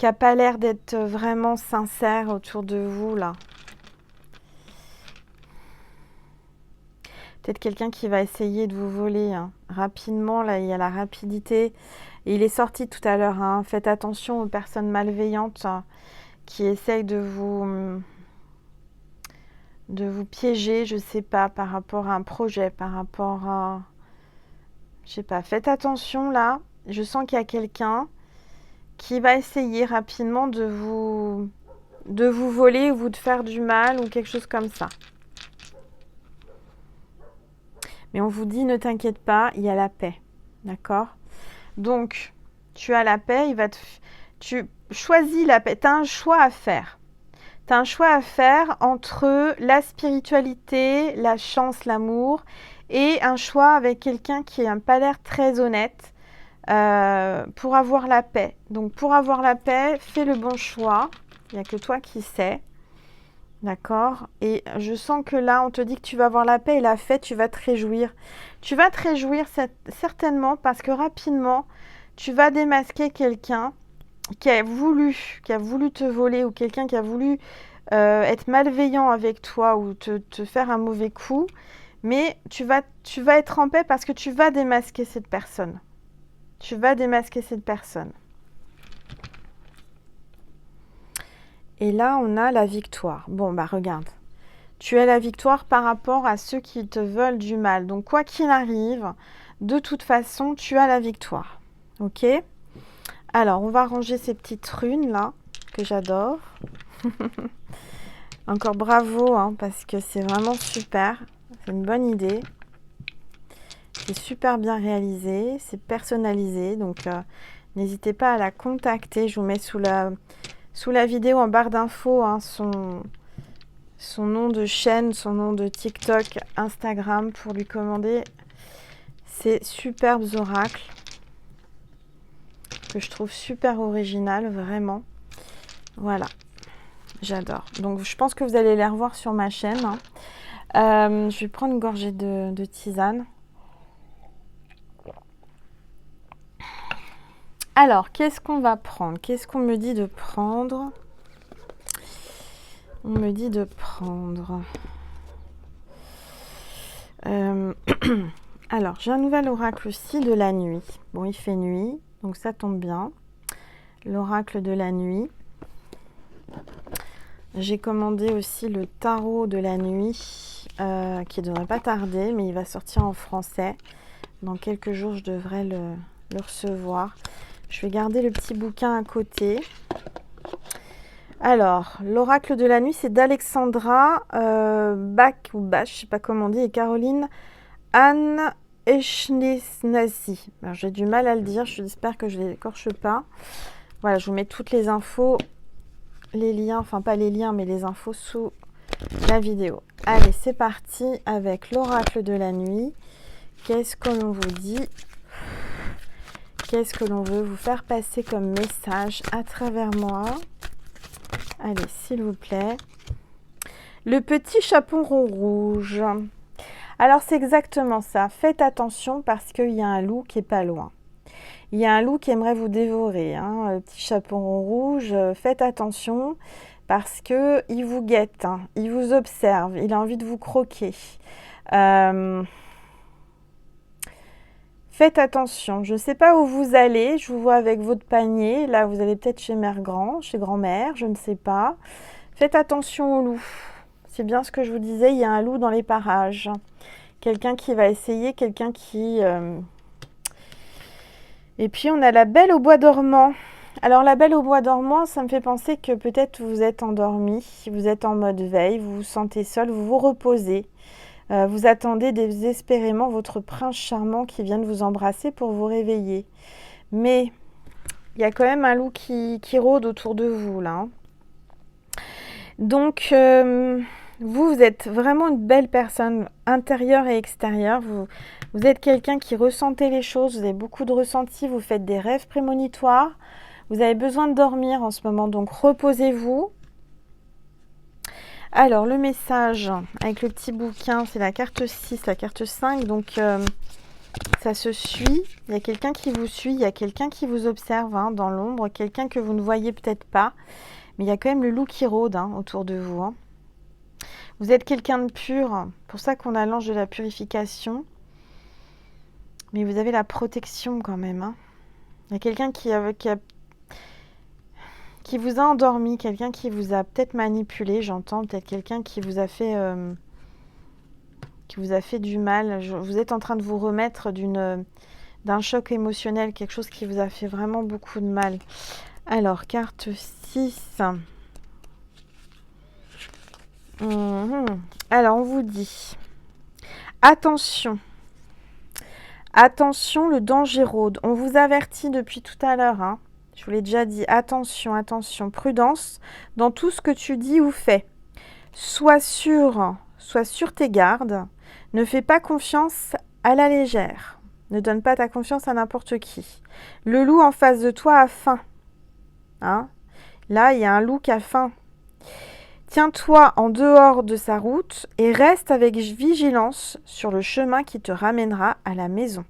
n'a pas l'air d'être vraiment sincère autour de vous, là. Peut-être quelqu'un qui va essayer de vous voler. Hein. Rapidement, là, il y a la rapidité. Et il est sorti tout à l'heure. Hein. Faites attention aux personnes malveillantes qui essayent de vous piéger, je sais pas, par rapport à un projet, par rapport à... Je sais pas, faites attention là. Je sens qu'il y a quelqu'un qui va essayer rapidement de vous voler ou de faire du mal ou quelque chose comme ça. Mais on vous dit, ne t'inquiète pas, il y a la paix. D'accord? Donc, tu as la paix, tu choisis la paix. Tu as un choix à faire. Tu as un choix à faire entre la spiritualité, la chance, l'amour et un choix avec quelqu'un qui n'a pas l'air très honnête pour avoir la paix. Donc pour avoir la paix, fais le bon choix. Il n'y a que toi qui sais. D'accord? Et je sens que là, on te dit que tu vas avoir la paix et la fête, tu vas te réjouir. Tu vas te réjouir certainement parce que rapidement, tu vas démasquer quelqu'un qui a voulu te voler ou quelqu'un qui a voulu être malveillant avec toi ou te faire un mauvais coup, mais tu vas être en paix parce que tu vas démasquer cette personne. Tu vas démasquer cette personne. Et là, on a la victoire. Bon, bah regarde. Tu as la victoire par rapport à ceux qui te veulent du mal. Donc, quoi qu'il arrive, de toute façon, tu as la victoire. Ok ? Alors, on va ranger ces petites runes là, que j'adore. Encore bravo, hein, parce que c'est vraiment super. C'est une bonne idée. C'est super bien réalisé. C'est personnalisé. Donc, n'hésitez pas à la contacter. Je vous mets sous la vidéo en barre d'infos hein, son nom de chaîne, son nom de TikTok, Instagram pour lui commander ces superbes oracles. Que je trouve super original, vraiment. Voilà, j'adore. Donc, je pense que vous allez les revoir sur ma chaîne. Hein. Je vais prendre une gorgée de tisane. Alors, qu'est-ce qu'on va prendre? Qu'est-ce qu'on me dit de prendre? On me dit de prendre... Alors, j'ai un nouvel oracle aussi de la nuit. Bon, il fait nuit. Donc ça tombe bien. L'oracle de la nuit. J'ai commandé aussi le tarot de la nuit qui ne devrait pas tarder, mais il va sortir en français. Dans quelques jours, je devrais le recevoir. Je vais garder le petit bouquin à côté. Alors, l'oracle de la nuit, c'est d'Alexandra Bach, ou Bach, je ne sais pas comment on dit, et Caroline Anne Echnesnazi. J'ai du mal à le dire, j'espère que je ne l'écorche pas. Voilà, je vous mets toutes les infos, les liens, enfin pas les liens, mais les infos sous la vidéo. Allez, c'est parti avec l'oracle de la nuit. Qu'est-ce que l'on vous dit? Qu'est-ce que l'on veut vous faire passer comme message à travers moi? Allez, s'il vous plaît. Le petit chaperon rouge. Alors, c'est exactement ça. Faites attention parce qu'il y a un loup qui est pas loin. Il y a un loup qui aimerait vous dévorer. Hein. Le petit chaperon rouge, faites attention parce qu'il vous guette. Hein. Il vous observe. Il a envie de vous croquer. Faites attention. Je ne sais pas où vous allez. Je vous vois avec votre panier. Là, vous allez peut-être chez Mère Grand, chez Grand-Mère. Je ne sais pas. Faites attention au loup. C'est bien ce que je vous disais. Il y a un loup dans les parages. Quelqu'un qui va essayer, quelqu'un qui... Et puis, on a la Belle au bois dormant. Alors la Belle au bois dormant, ça me fait penser que peut-être vous êtes endormi, vous êtes en mode veille, vous vous sentez seul, vous vous reposez. Vous attendez désespérément votre prince charmant qui vient de vous embrasser pour vous réveiller. Mais il y a quand même un loup qui rôde autour de vous là, hein. Donc vous êtes vraiment une belle personne intérieure et extérieure. Vous êtes quelqu'un qui ressentez les choses, vous avez beaucoup de ressentis, vous faites des rêves prémonitoires. Vous avez besoin de dormir en ce moment, donc reposez-vous. Alors, le message avec le petit bouquin, c'est la carte 6, la carte 5. Donc, ça se suit. Il y a quelqu'un qui vous suit, il y a quelqu'un qui vous observe hein, dans l'ombre, quelqu'un que vous ne voyez peut-être pas. Mais il y a quand même le loup qui rôde hein, autour de vous. Hein. Vous êtes quelqu'un de pur, pour ça qu'on a l'ange de la purification. Mais vous avez la protection quand même. Hein. Il y a quelqu'un qui vous a endormi, quelqu'un qui vous a peut-être manipulé, j'entends, peut-être quelqu'un qui vous a fait du mal. Vous êtes en train de vous remettre d'un choc émotionnel, quelque chose qui vous a fait vraiment beaucoup de mal. Alors, carte 6. Alors, on vous dit, attention, attention, le danger rôde. On vous avertit depuis tout à l'heure, hein. Je vous l'ai déjà dit, attention, attention, prudence dans tout ce que tu dis ou fais. Sois sur tes gardes. Ne fais pas confiance à la légère. Ne donne pas ta confiance à n'importe qui. Le loup en face de toi a faim. Hein? Là, il y a un loup qui a faim. Tiens-toi en dehors de sa route et reste avec vigilance sur le chemin qui te ramènera à la maison.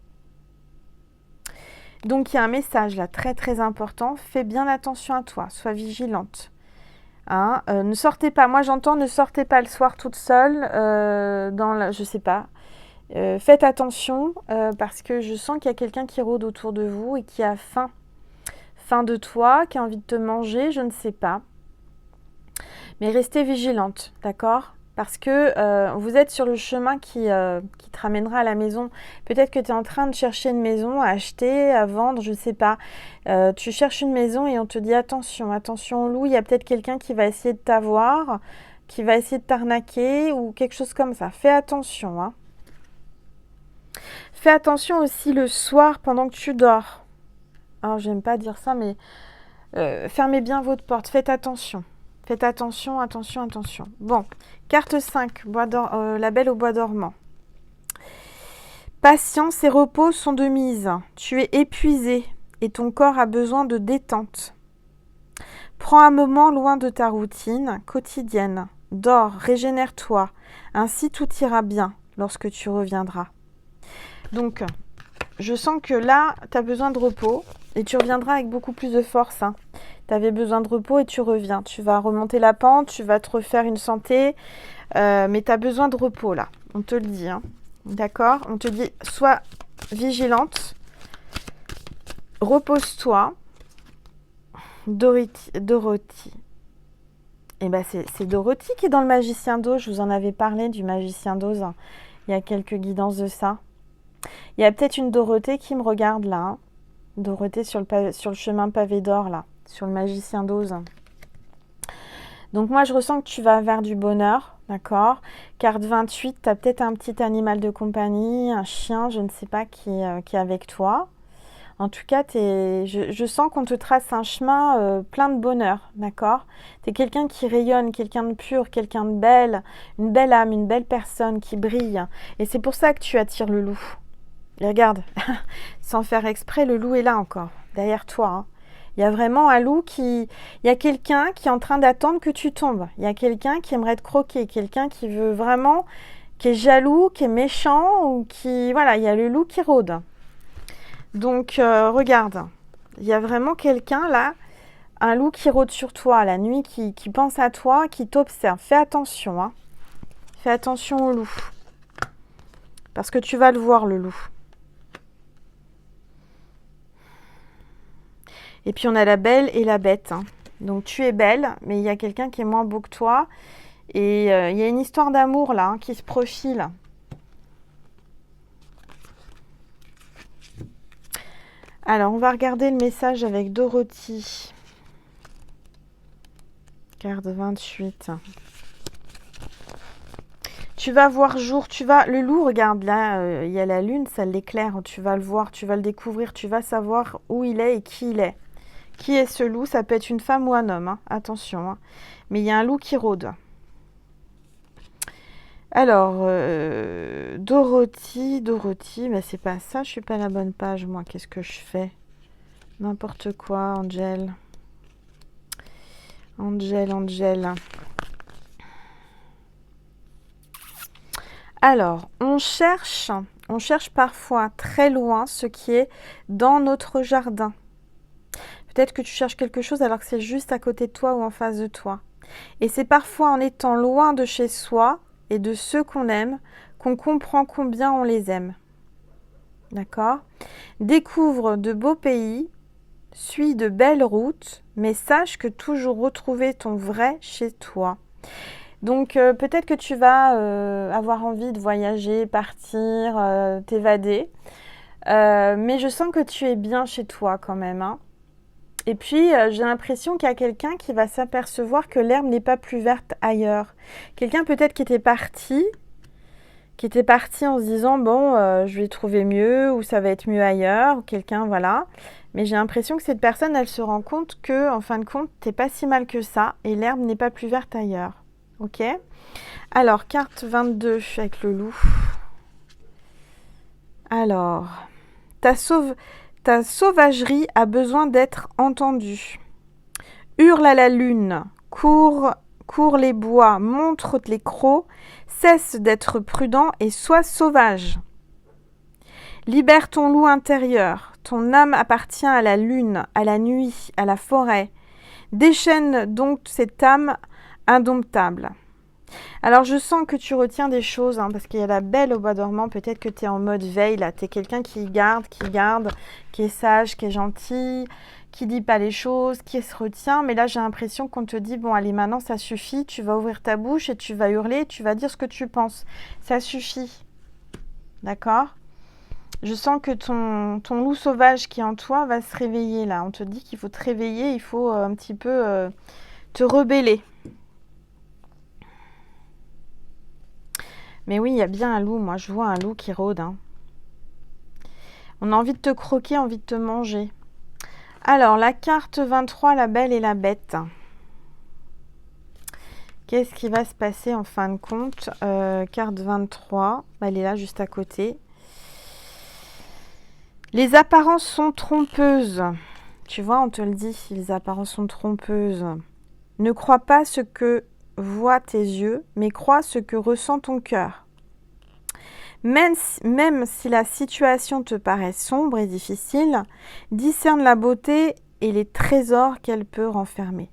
Donc, il y a un message là très très important. Fais bien attention à toi. Sois vigilante. Hein, ne sortez pas, moi j'entends ne sortez pas le soir toute seule, je sais pas. Faites attention parce que je sens qu'il y a quelqu'un qui rôde autour de vous et qui a faim. Faim de toi, qui a envie de te manger, je ne sais pas. Mais restez vigilante, d'accord ? Parce que vous êtes sur le chemin qui te ramènera à la maison. Peut-être que tu es en train de chercher une maison à acheter, à vendre, je ne sais pas. Tu cherches une maison et on te dit attention, attention au loup. Il y a peut-être quelqu'un qui va essayer de t'avoir, qui va essayer de t'arnaquer ou quelque chose comme ça. Fais attention. Hein. Fais attention aussi le soir pendant que tu dors. Alors, j'aime pas dire ça, mais fermez bien votre porte. Faites attention. Faites attention, attention, attention. Bon, carte 5, la Belle au bois dormant. Patience et repos sont de mise. Tu es épuisé et ton corps a besoin de détente. Prends un moment loin de ta routine quotidienne. Dors, régénère-toi. Ainsi tout ira bien lorsque tu reviendras. Donc, je sens que là, tu as besoin de repos et tu reviendras avec beaucoup plus de force. Hein. Tu avais besoin de repos et tu reviens. Tu vas remonter la pente, tu vas te refaire une santé, mais tu as besoin de repos là. On te le dit. Hein. D'accord ? On te dit, sois vigilante, repose-toi. Dorothy. Eh ben c'est Dorothy qui est dans le Magicien d'Oz. Je vous en avais parlé du Magicien d'Oz. Hein. Il y a quelques guidances de ça. Il y a peut-être une Dorothée qui me regarde là. Hein. Dorothée sur le chemin pavé d'or là, sur le Magicien d'Oz. Donc moi je ressens que tu vas vers du bonheur, d'accord ? Carte 28, tu as peut-être un petit animal de compagnie, un chien, je ne sais pas, qui est avec toi. En tout cas, je sens qu'on te trace un chemin plein de bonheur, d'accord ? Tu es quelqu'un qui rayonne, quelqu'un de pur, quelqu'un de belle, une belle âme, une belle personne qui brille. Et c'est pour ça que tu attires le loup. Et regarde, sans faire exprès, le loup est là encore, derrière toi. Hein. Il y a vraiment un loup il y a quelqu'un qui est en train d'attendre que tu tombes. Il y a quelqu'un qui aimerait te croquer, quelqu'un qui veut vraiment, qui est jaloux, qui est méchant, ou qui... Voilà, il y a le loup qui rôde. Donc, regarde, il y a vraiment quelqu'un là, un loup qui rôde sur toi la nuit, qui pense à toi, qui t'observe. Fais attention, hein. Fais attention au loup. Parce que tu vas le voir, le loup. Et puis, on a la belle et la bête. Hein. Donc, tu es belle, mais il y a quelqu'un qui est moins beau que toi. Et il y a une histoire d'amour là, hein, qui se profile. Alors, on va regarder le message avec Dorothy. Carte 28. Tu vas voir jour, le loup, regarde là, il y a la lune, ça l'éclaire, tu vas le voir, tu vas le découvrir, tu vas savoir où il est et qui il est. Qui est ce loup? Ça peut être une femme ou un homme, hein, attention. Hein. Mais il y a un loup qui rôde. Alors, Dorothy, mais c'est pas ça, je suis pas à la bonne page, moi, qu'est-ce que je fais? N'importe quoi, Angel. Angel. Alors, on cherche parfois très loin ce qui est dans notre jardin. Peut-être que tu cherches quelque chose alors que c'est juste à côté de toi ou en face de toi. Et c'est parfois en étant loin de chez soi et de ceux qu'on aime qu'on comprend combien on les aime. D'accord? Découvre de beaux pays, suis de belles routes, mais sache que toujours retrouver ton vrai chez toi. Donc peut-être que tu vas avoir envie de voyager, partir, t'évader. Mais je sens que tu es bien chez toi quand même. Hein. Et puis j'ai l'impression qu'il y a quelqu'un qui va s'apercevoir que l'herbe n'est pas plus verte ailleurs. Quelqu'un peut-être qui était parti en se disant bon je vais trouver mieux ou ça va être mieux ailleurs. Ou quelqu'un voilà. Mais j'ai l'impression que cette personne elle se rend compte que en fin de compte t'es pas si mal que ça et l'herbe n'est pas plus verte ailleurs. Ok. Alors, carte 22 avec le loup. Alors, ta sauvagerie a besoin d'être entendue. Hurle à la lune, cours les bois, montre les crocs, cesse d'être prudent et sois sauvage. Libère ton loup intérieur, ton âme appartient à la lune, à la nuit, à la forêt. Déchaîne donc cette âme indomptable. Alors je sens que tu retiens des choses, hein, parce qu'il y a la belle au bois dormant, peut-être que tu es en mode veille, là, tu es quelqu'un qui garde, qui est sage, qui est gentil, qui dit pas les choses, qui se retient, mais là j'ai l'impression qu'on te dit, bon allez maintenant ça suffit, tu vas ouvrir ta bouche et tu vas hurler, tu vas dire ce que tu penses, ça suffit, d'accord? Je sens que ton loup sauvage qui est en toi va se réveiller là, on te dit qu'il faut te réveiller, il faut un petit peu te rebeller. Mais oui, il y a bien un loup. Moi, je vois un loup qui rôde. Hein. On a envie de te croquer, envie de te manger. Alors, la carte 23, la belle et la bête. Qu'est-ce qui va se passer en fin de compte? Carte 23, elle est là juste à côté. Les apparences sont trompeuses. Tu vois, on te le dit, les apparences sont trompeuses. Ne crois pas ce que voient tes yeux, mais crois ce que ressent ton cœur. Même si la situation te paraît sombre et difficile, discerne la beauté et les trésors qu'elle peut renfermer.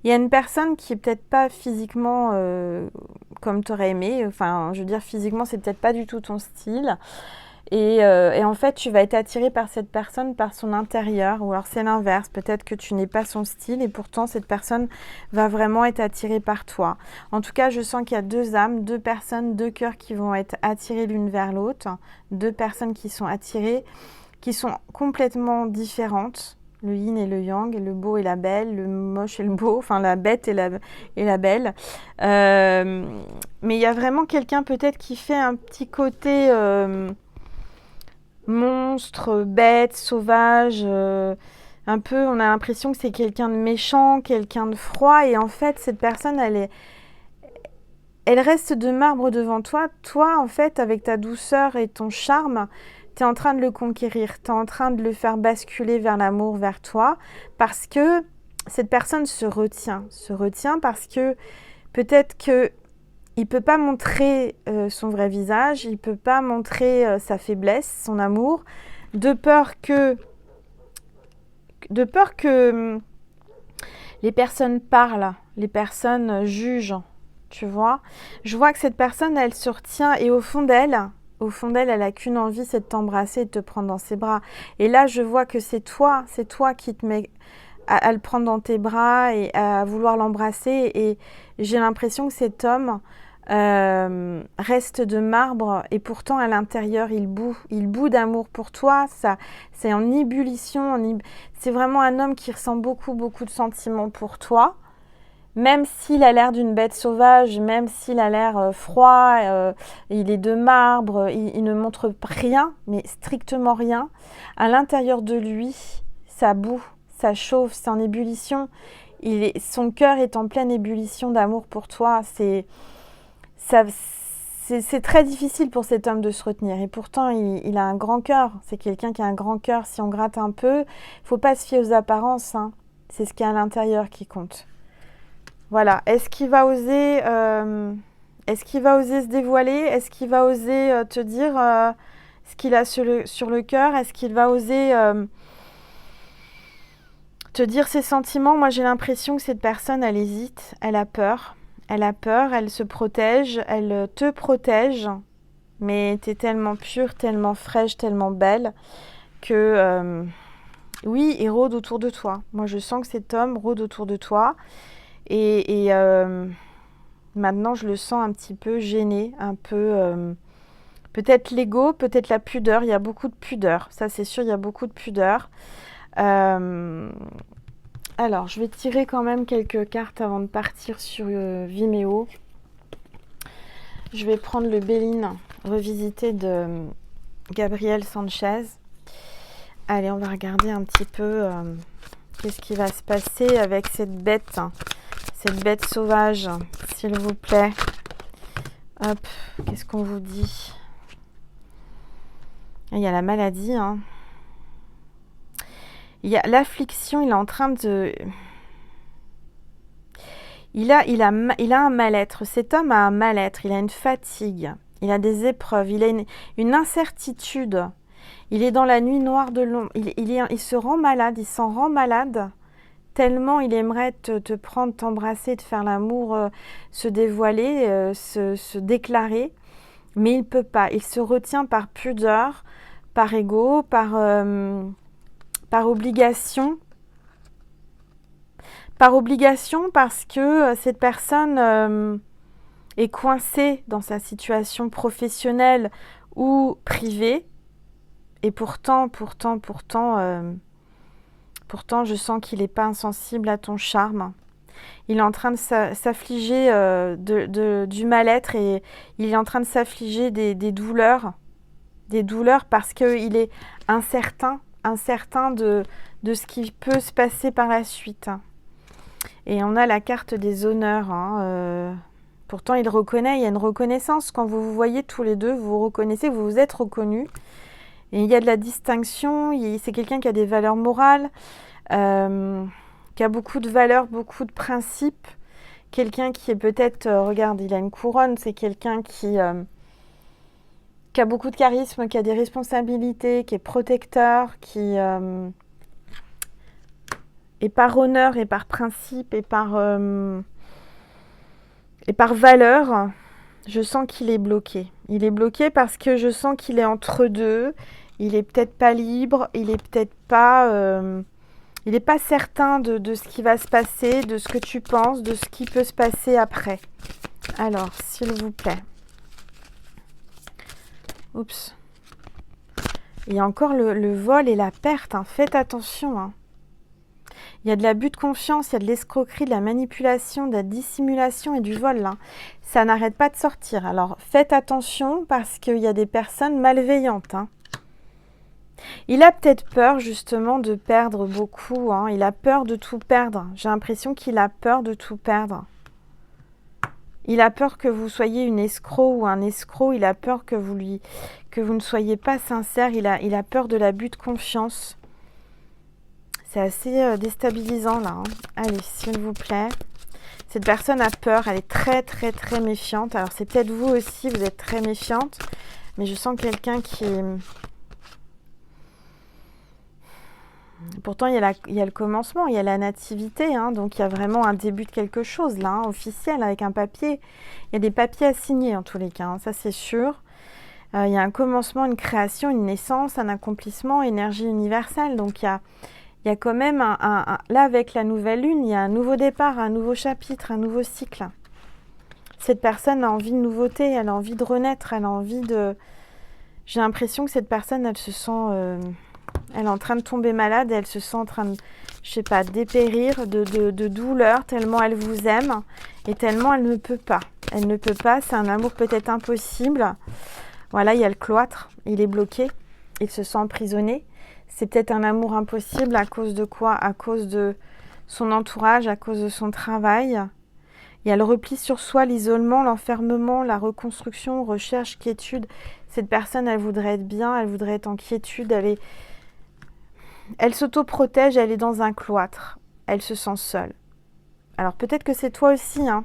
Il y a une personne qui est peut-être pas physiquement comme tu aurais aimé, enfin je veux dire physiquement c'est peut-être pas du tout ton style. Et en fait, tu vas être attiré par cette personne, par son intérieur, ou alors c'est l'inverse. Peut-être que tu n'es pas son style et pourtant cette personne va vraiment être attirée par toi. En tout cas, je sens qu'il y a deux âmes, deux personnes, deux cœurs qui vont être attirés l'une vers l'autre. Deux personnes qui sont attirées, qui sont complètement différentes. Le yin et le yang, le beau et la belle, le moche et le beau, enfin la bête et la belle. Mais il y a vraiment quelqu'un peut-être qui fait un petit côté... monstre, bête, sauvage, un peu, on a l'impression que c'est quelqu'un de méchant, quelqu'un de froid, et en fait, cette personne, elle reste de marbre devant toi. Toi, en fait, avec ta douceur et ton charme, tu es en train de le conquérir, tu es en train de le faire basculer vers l'amour, vers toi, parce que cette personne se retient parce que peut-être que il ne peut pas montrer son vrai visage, il ne peut pas montrer sa faiblesse, son amour, de peur que les personnes parlent, les personnes jugent, tu vois. Je vois que cette personne, elle se retient et au fond d'elle, elle a qu'une envie, c'est de t'embrasser et de te prendre dans ses bras. Et là, je vois que c'est toi qui te mets à le prendre dans tes bras et à vouloir l'embrasser. Et j'ai l'impression que cet homme... reste de marbre et pourtant à l'intérieur il bout d'amour pour toi, ça c'est en ébullition, c'est vraiment un homme qui ressent beaucoup de sentiments pour toi, même s'il a l'air d'une bête sauvage, même s'il a l'air froid, il est de marbre, il ne montre rien, mais strictement rien, à l'intérieur de lui ça bout, ça chauffe, c'est en ébullition, son cœur est en pleine ébullition d'amour pour toi, c'est très difficile pour cet homme de se retenir. Et pourtant, il a un grand cœur. C'est quelqu'un qui a un grand cœur. Si on gratte un peu, il ne faut pas se fier aux apparences. Hein. C'est ce qu'il y a à l'intérieur qui compte. Voilà. Est-ce qu'il va oser se dévoiler? Est-ce qu'il va oser te dire ce qu'il a sur le cœur? Est-ce qu'il va oser te dire ses sentiments? Moi, j'ai l'impression que cette personne, elle hésite. Elle a peur. Elle a peur, elle se protège, elle te protège, mais tu es tellement pure, tellement fraîche, tellement belle que oui, il rôde autour de toi. Moi, je sens que cet homme rôde autour de toi et maintenant, je le sens un petit peu gêné, un peu peut-être l'ego, peut-être la pudeur. Il y a beaucoup de pudeur, ça c'est sûr, il y a beaucoup de pudeur. Alors, je vais tirer quand même quelques cartes avant de partir sur Vimeo. Je vais prendre le Béline revisité de Gabriel Sanchez. Allez, on va regarder un petit peu qu'est-ce qui va se passer avec cette bête sauvage, s'il vous plaît. Hop, qu'est-ce qu'on vous dit? Il y a la maladie, hein. Il y a l'affliction, il est en train de... Il a un mal-être. Cet homme a un mal-être, il a une fatigue, il a des épreuves, il a une incertitude. Il est dans la nuit noire de l'ombre. Il se rend malade, il s'en rend malade tellement il aimerait te prendre, t'embrasser, te faire l'amour, se dévoiler, se déclarer. Mais il ne peut pas. Il se retient par pudeur, par ego, par obligation. Par obligation parce que cette personne est coincée dans sa situation professionnelle ou privée. Et pourtant, je sens qu'il n'est pas insensible à ton charme. Il est en train de s'affliger du mal-être et il est en train de s'affliger des douleurs. Des douleurs parce qu'il est incertain de ce qui peut se passer par la suite. Et on a la carte des honneurs. Pourtant, il reconnaît, il y a une reconnaissance. Quand vous vous voyez tous les deux, vous vous reconnaissez, vous vous êtes reconnus. Et il y a de la distinction. C'est quelqu'un qui a des valeurs morales, qui a beaucoup de valeurs, beaucoup de principes. Quelqu'un qui est peut-être... regarde, il a une couronne. C'est quelqu'un qui a beaucoup de charisme, qui a des responsabilités, qui est protecteur, qui... et par honneur, et par principe, et par valeur, je sens qu'il est bloqué. Il est bloqué parce que je sens qu'il est entre deux. Il est peut-être pas libre. Il est peut-être pas... il n'est pas certain de ce qui va se passer, de ce que tu penses, de ce qui peut se passer après. Alors, s'il vous plaît. Oups. Il y a encore le vol et la perte. Hein. Faites attention. Hein. Il y a de l'abus de confiance, il y a de l'escroquerie, de la manipulation, de la dissimulation et du vol. Là. Ça n'arrête pas de sortir. Alors, faites attention parce qu'il y a des personnes malveillantes. Hein. Il a peut-être peur justement de perdre beaucoup. Hein. Il a peur de tout perdre. J'ai l'impression qu'il a peur de tout perdre. Il a peur que vous soyez une escroc ou un escroc. Il a peur que vous ne soyez pas sincère. Il a peur de l'abus de confiance. C'est assez déstabilisant là. Hein. Allez, s'il vous plaît. Cette personne a peur. Elle est très, très, très méfiante. Alors, c'est peut-être vous aussi. Vous êtes très méfiante. Mais je sens quelqu'un qui... Pourtant, il y a le commencement, il y a la nativité, hein, donc il y a vraiment un début de quelque chose là, hein, officiel, avec un papier. Il y a des papiers à signer en tous les cas, hein, ça c'est sûr. Il y a un commencement, une création, une naissance, un accomplissement, énergie universelle. Donc il y a quand même, là avec la nouvelle lune, il y a un nouveau départ, un nouveau chapitre, un nouveau cycle. Cette personne a envie de nouveauté, elle a envie de renaître, elle a envie de... J'ai l'impression que cette personne, elle se sent... elle est en train de tomber malade, elle se sent en train de, je sais pas, dépérir de douleur, tellement elle vous aime et tellement elle ne peut pas. Elle ne peut pas, c'est un amour peut-être impossible. Voilà, il y a le cloître, il est bloqué, il se sent emprisonné. C'est peut-être un amour impossible à cause de quoi? À cause de son entourage, à cause de son travail. Il y a le repli sur soi, l'isolement, l'enfermement, la reconstruction, recherche, quiétude. Cette personne, elle voudrait être bien, elle voudrait être en quiétude, elle s'auto-protège, elle est dans un cloître. Elle se sent seule. Alors peut-être que c'est toi aussi, hein.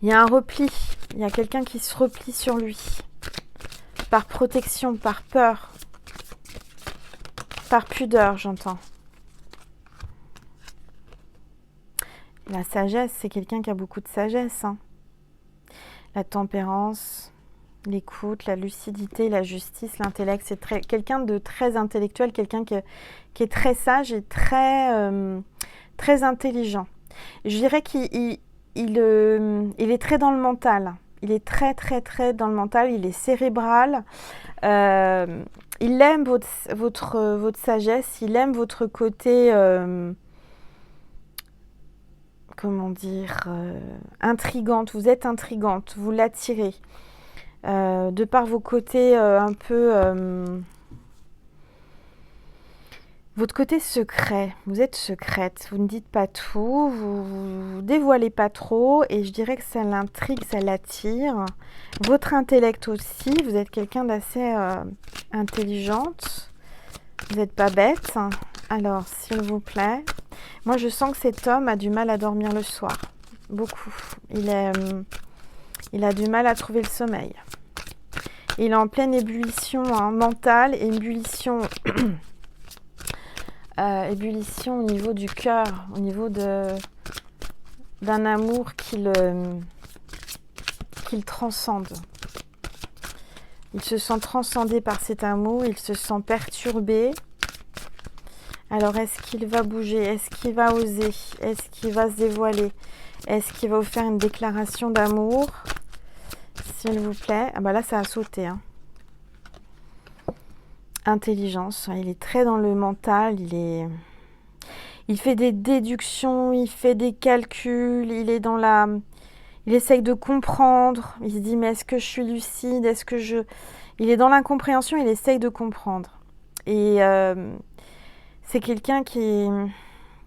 Il y a un repli. Il y a quelqu'un qui se replie sur lui. Par protection, par peur. Par pudeur, j'entends. La sagesse, c'est quelqu'un qui a beaucoup de sagesse, hein. La tempérance, l'écoute, la lucidité, la justice, l'intellect. C'est quelqu'un de très intellectuel, quelqu'un qui est très sage et très intelligent. Je dirais qu'il est très dans le mental. Il est très dans le mental. Il est cérébral. Il aime votre sagesse. Il aime votre côté... comment dire, intrigante, vous êtes intrigante, vous l'attirez. De par vos côtés un peu... votre côté secret, vous êtes secrète, vous ne dites pas tout, vous dévoilez pas trop, et je dirais que ça l'intrigue, ça l'attire. Votre intellect aussi, vous êtes quelqu'un d'assez intelligente, vous n'êtes pas bête. Alors, s'il vous plaît, moi je sens que cet homme a du mal à dormir le soir, beaucoup. Il a du mal à trouver le sommeil. Il est en pleine ébullition mentale, ébullition au niveau du cœur, au niveau d'un amour qu'il transcende. Il se sent transcendé par cet amour, il se sent perturbé. Alors, est-ce qu'il va bouger? Est-ce qu'il va oser? Est-ce qu'il va se dévoiler? Est-ce qu'il va vous faire une déclaration d'amour? S'il vous plaît. Ah bah là, ça a sauté. Hein. Intelligence. Il est très dans le mental. Il fait des déductions, il fait des calculs. Il essaye de comprendre. Il se dit, mais est-ce que je suis lucide? Il est dans l'incompréhension, il essaye de comprendre. Et... c'est quelqu'un qui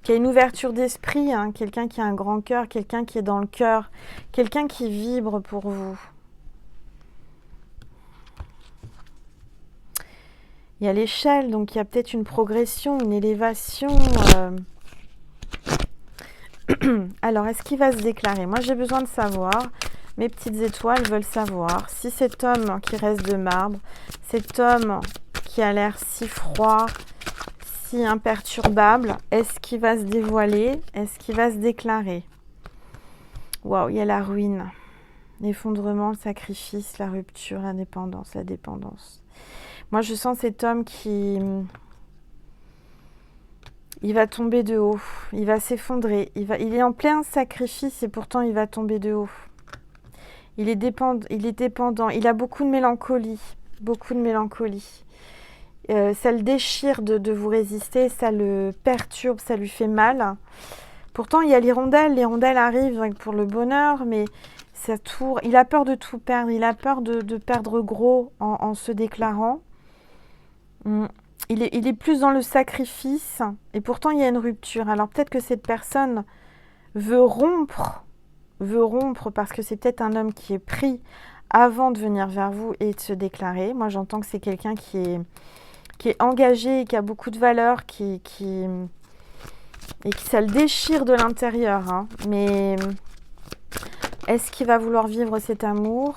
a une ouverture d'esprit, hein, quelqu'un qui a un grand cœur, quelqu'un qui est dans le cœur, quelqu'un qui vibre pour vous. Il y a l'échelle, donc il y a peut-être une progression, une élévation. Alors, est-ce qu'il va se déclarer? Moi, j'ai besoin de savoir. Mes petites étoiles veulent savoir si cet homme qui reste de marbre, cet homme qui a l'air si froid, si imperturbable, est-ce qu'il va se dévoiler? Est-ce qu'il va se déclarer? Waouh, il y a la ruine, l'effondrement, le sacrifice, la rupture, la dépendance. Moi, je sens cet homme il va tomber de haut, il va s'effondrer, il est en plein sacrifice et pourtant il va tomber de haut. Il est dépendant, il a beaucoup de mélancolie. Ça le déchire de vous résister, ça le perturbe, ça lui fait mal. Pourtant, il y a l'hirondelle arrive pour le bonheur, mais il a peur de tout perdre, il a peur de perdre gros en se déclarant. Il est plus dans le sacrifice, et pourtant il y a une rupture. Alors peut-être que cette personne veut rompre parce que c'est peut-être un homme qui est pris avant de venir vers vous et de se déclarer. Moi, j'entends que c'est quelqu'un qui est engagé, qui a beaucoup de valeur, et qui ça le déchire de l'intérieur. Hein. Mais est-ce qu'il va vouloir vivre cet amour?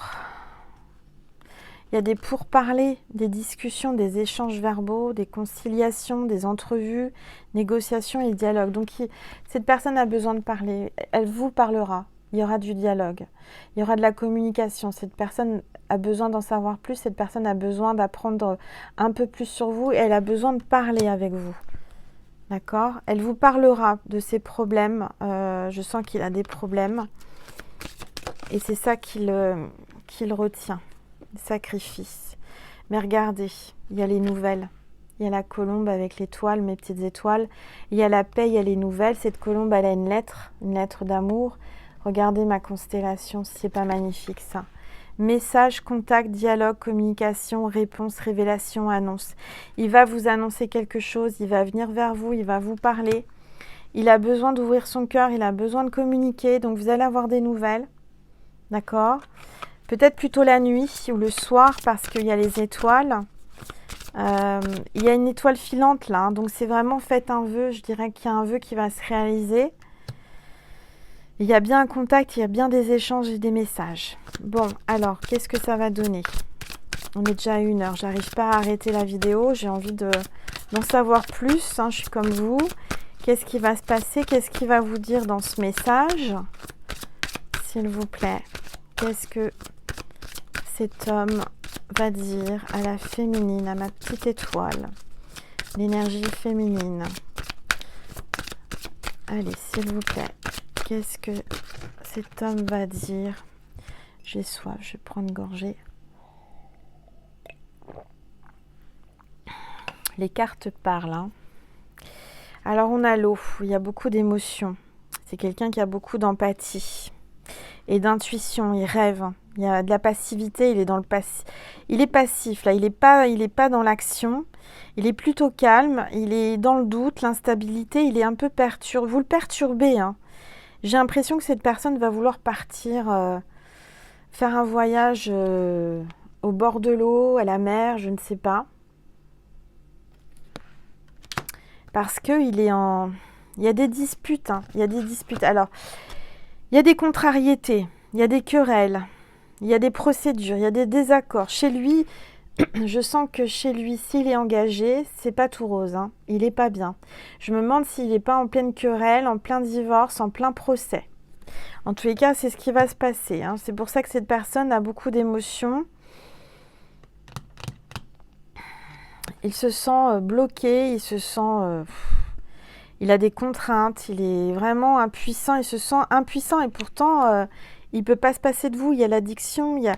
Il y a des pourparlers, des discussions, des échanges verbaux, des conciliations, des entrevues, négociations et dialogues. Donc cette personne a besoin de parler, elle vous parlera. Il y aura du dialogue, il y aura de la communication. Cette personne a besoin d'en savoir plus, cette personne a besoin d'apprendre un peu plus sur vous et elle a besoin de parler avec vous. D'accord? Elle vous parlera de ses problèmes. Je sens qu'il a des problèmes. Et c'est ça qu'il retient, le sacrifice. Mais regardez, il y a les nouvelles. Il y a la colombe avec l'étoile, mes petites étoiles. Il y a la paix, il y a les nouvelles. Cette colombe, elle a une lettre d'amour. Regardez ma constellation, c'est pas magnifique ça. Message, contact, dialogue, communication, réponse, révélation, annonce. Il va vous annoncer quelque chose, il va venir vers vous, il va vous parler. Il a besoin d'ouvrir son cœur, il a besoin de communiquer, donc vous allez avoir des nouvelles. D'accord ? Peut-être plutôt la nuit ou le soir parce qu'il y a les étoiles. Il y a une étoile filante là, donc c'est vraiment faites un vœu. Je dirais qu'il y a un vœu qui va se réaliser. Il y a bien un contact, il y a bien des échanges et des messages. Bon, alors, qu'est-ce que ça va donner ? On est déjà à 1 heure. J'arrive pas à arrêter la vidéo. J'ai envie d'en savoir plus. Hein, je suis comme vous. Qu'est-ce qui va se passer ? Qu'est-ce qu'il va vous dire dans ce message ? S'il vous plaît. Qu'est-ce que cet homme va dire à la féminine, à ma petite étoile ? L'énergie féminine. Allez, s'il vous plaît. Qu'est-ce que cet homme va dire ? J'ai soif, je vais prendre une gorgée. Les cartes parlent. Hein. Alors on a l'eau, il y a beaucoup d'émotions. C'est quelqu'un qui a beaucoup d'empathie et d'intuition, il rêve. Il y a de la passivité, il est dans le il est passif là, il est pas dans l'action. Il est plutôt calme, il est dans le doute, l'instabilité, il est un peu perturbé. Vous le perturbez, hein. J'ai l'impression que cette personne va vouloir partir faire un voyage au bord de l'eau, à la mer, je ne sais pas. Parce qu'il est en... Il y a des disputes, hein. Il y a des disputes. Alors, il y a des contrariétés, il y a des querelles, il y a des procédures, il y a des désaccords. Chez lui, je sens que chez lui, s'il est engagé, c'est pas tout rose, hein. Il est pas bien. Je me demande s'il n'est pas en pleine querelle, en plein divorce, en plein procès. En tous les cas, c'est ce qui va se passer, hein. C'est pour ça que cette personne a beaucoup d'émotions. Il se sent bloqué, il se sent... il a des contraintes, il est vraiment impuissant, il se sent impuissant et pourtant, il ne peut pas se passer de vous. Il y a l'addiction, il y a...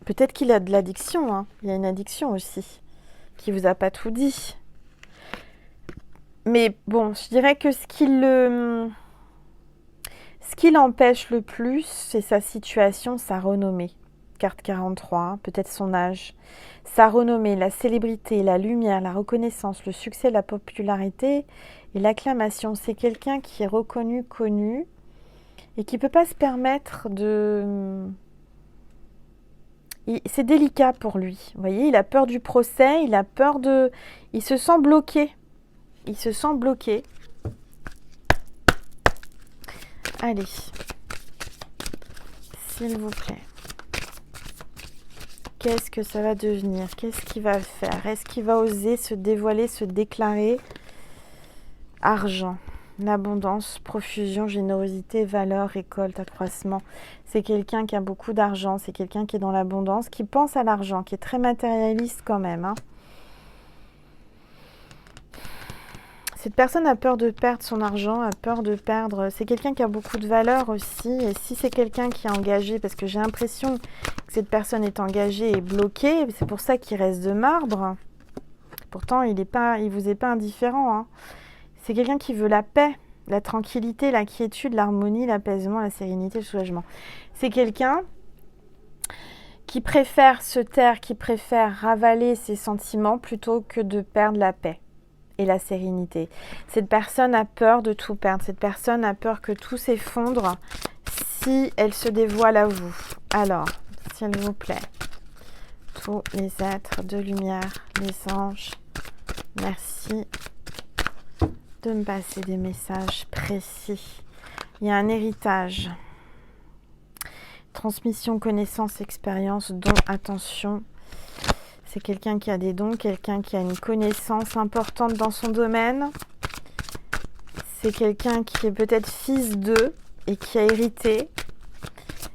Peut-être qu'il a de l'addiction, hein. Il y a une addiction aussi, qui ne vous a pas tout dit. Mais bon, je dirais que ce qui l'empêche le plus, c'est sa situation, sa renommée. Carte 43, peut-être son âge. Sa renommée, la célébrité, la lumière, la reconnaissance, le succès, la popularité et l'acclamation. C'est quelqu'un qui est reconnu, connu et qui ne peut pas se permettre de... C'est délicat pour lui. Vous voyez, il a peur du procès, il a peur de... Il se sent bloqué. Il se sent bloqué. Allez. S'il vous plaît. Qu'est-ce que ça va devenir? Qu'est-ce qu'il va faire? Est-ce qu'il va oser se dévoiler, se déclarer? Argent, l'abondance, profusion, générosité, valeur, récolte, accroissement. C'est quelqu'un qui a beaucoup d'argent, c'est quelqu'un qui est dans l'abondance, qui pense à l'argent, qui est très matérialiste quand même, hein. Cette personne a peur de perdre son argent, a peur de perdre... C'est quelqu'un qui a beaucoup de valeur aussi. Et si c'est quelqu'un qui est engagé, parce que j'ai l'impression que cette personne est engagée et bloquée, c'est pour ça qu'il reste de marbre. Pourtant, il vous est pas indifférent, hein. C'est quelqu'un qui veut la paix, la tranquillité, la quiétude, l'harmonie, l'apaisement, la sérénité, le soulagement. C'est quelqu'un qui préfère se taire, qui préfère ravaler ses sentiments plutôt que de perdre la paix et la sérénité. Cette personne a peur de tout perdre. Cette personne a peur que tout s'effondre si elle se dévoile à vous. Alors, s'il vous plaît, tous les êtres de lumière, les anges, merci de me passer des messages précis. Il y a un héritage. Transmission, connaissance, expérience, don, attention. C'est quelqu'un qui a des dons, quelqu'un qui a une connaissance importante dans son domaine. C'est quelqu'un qui est peut-être fils d'eux et qui a hérité,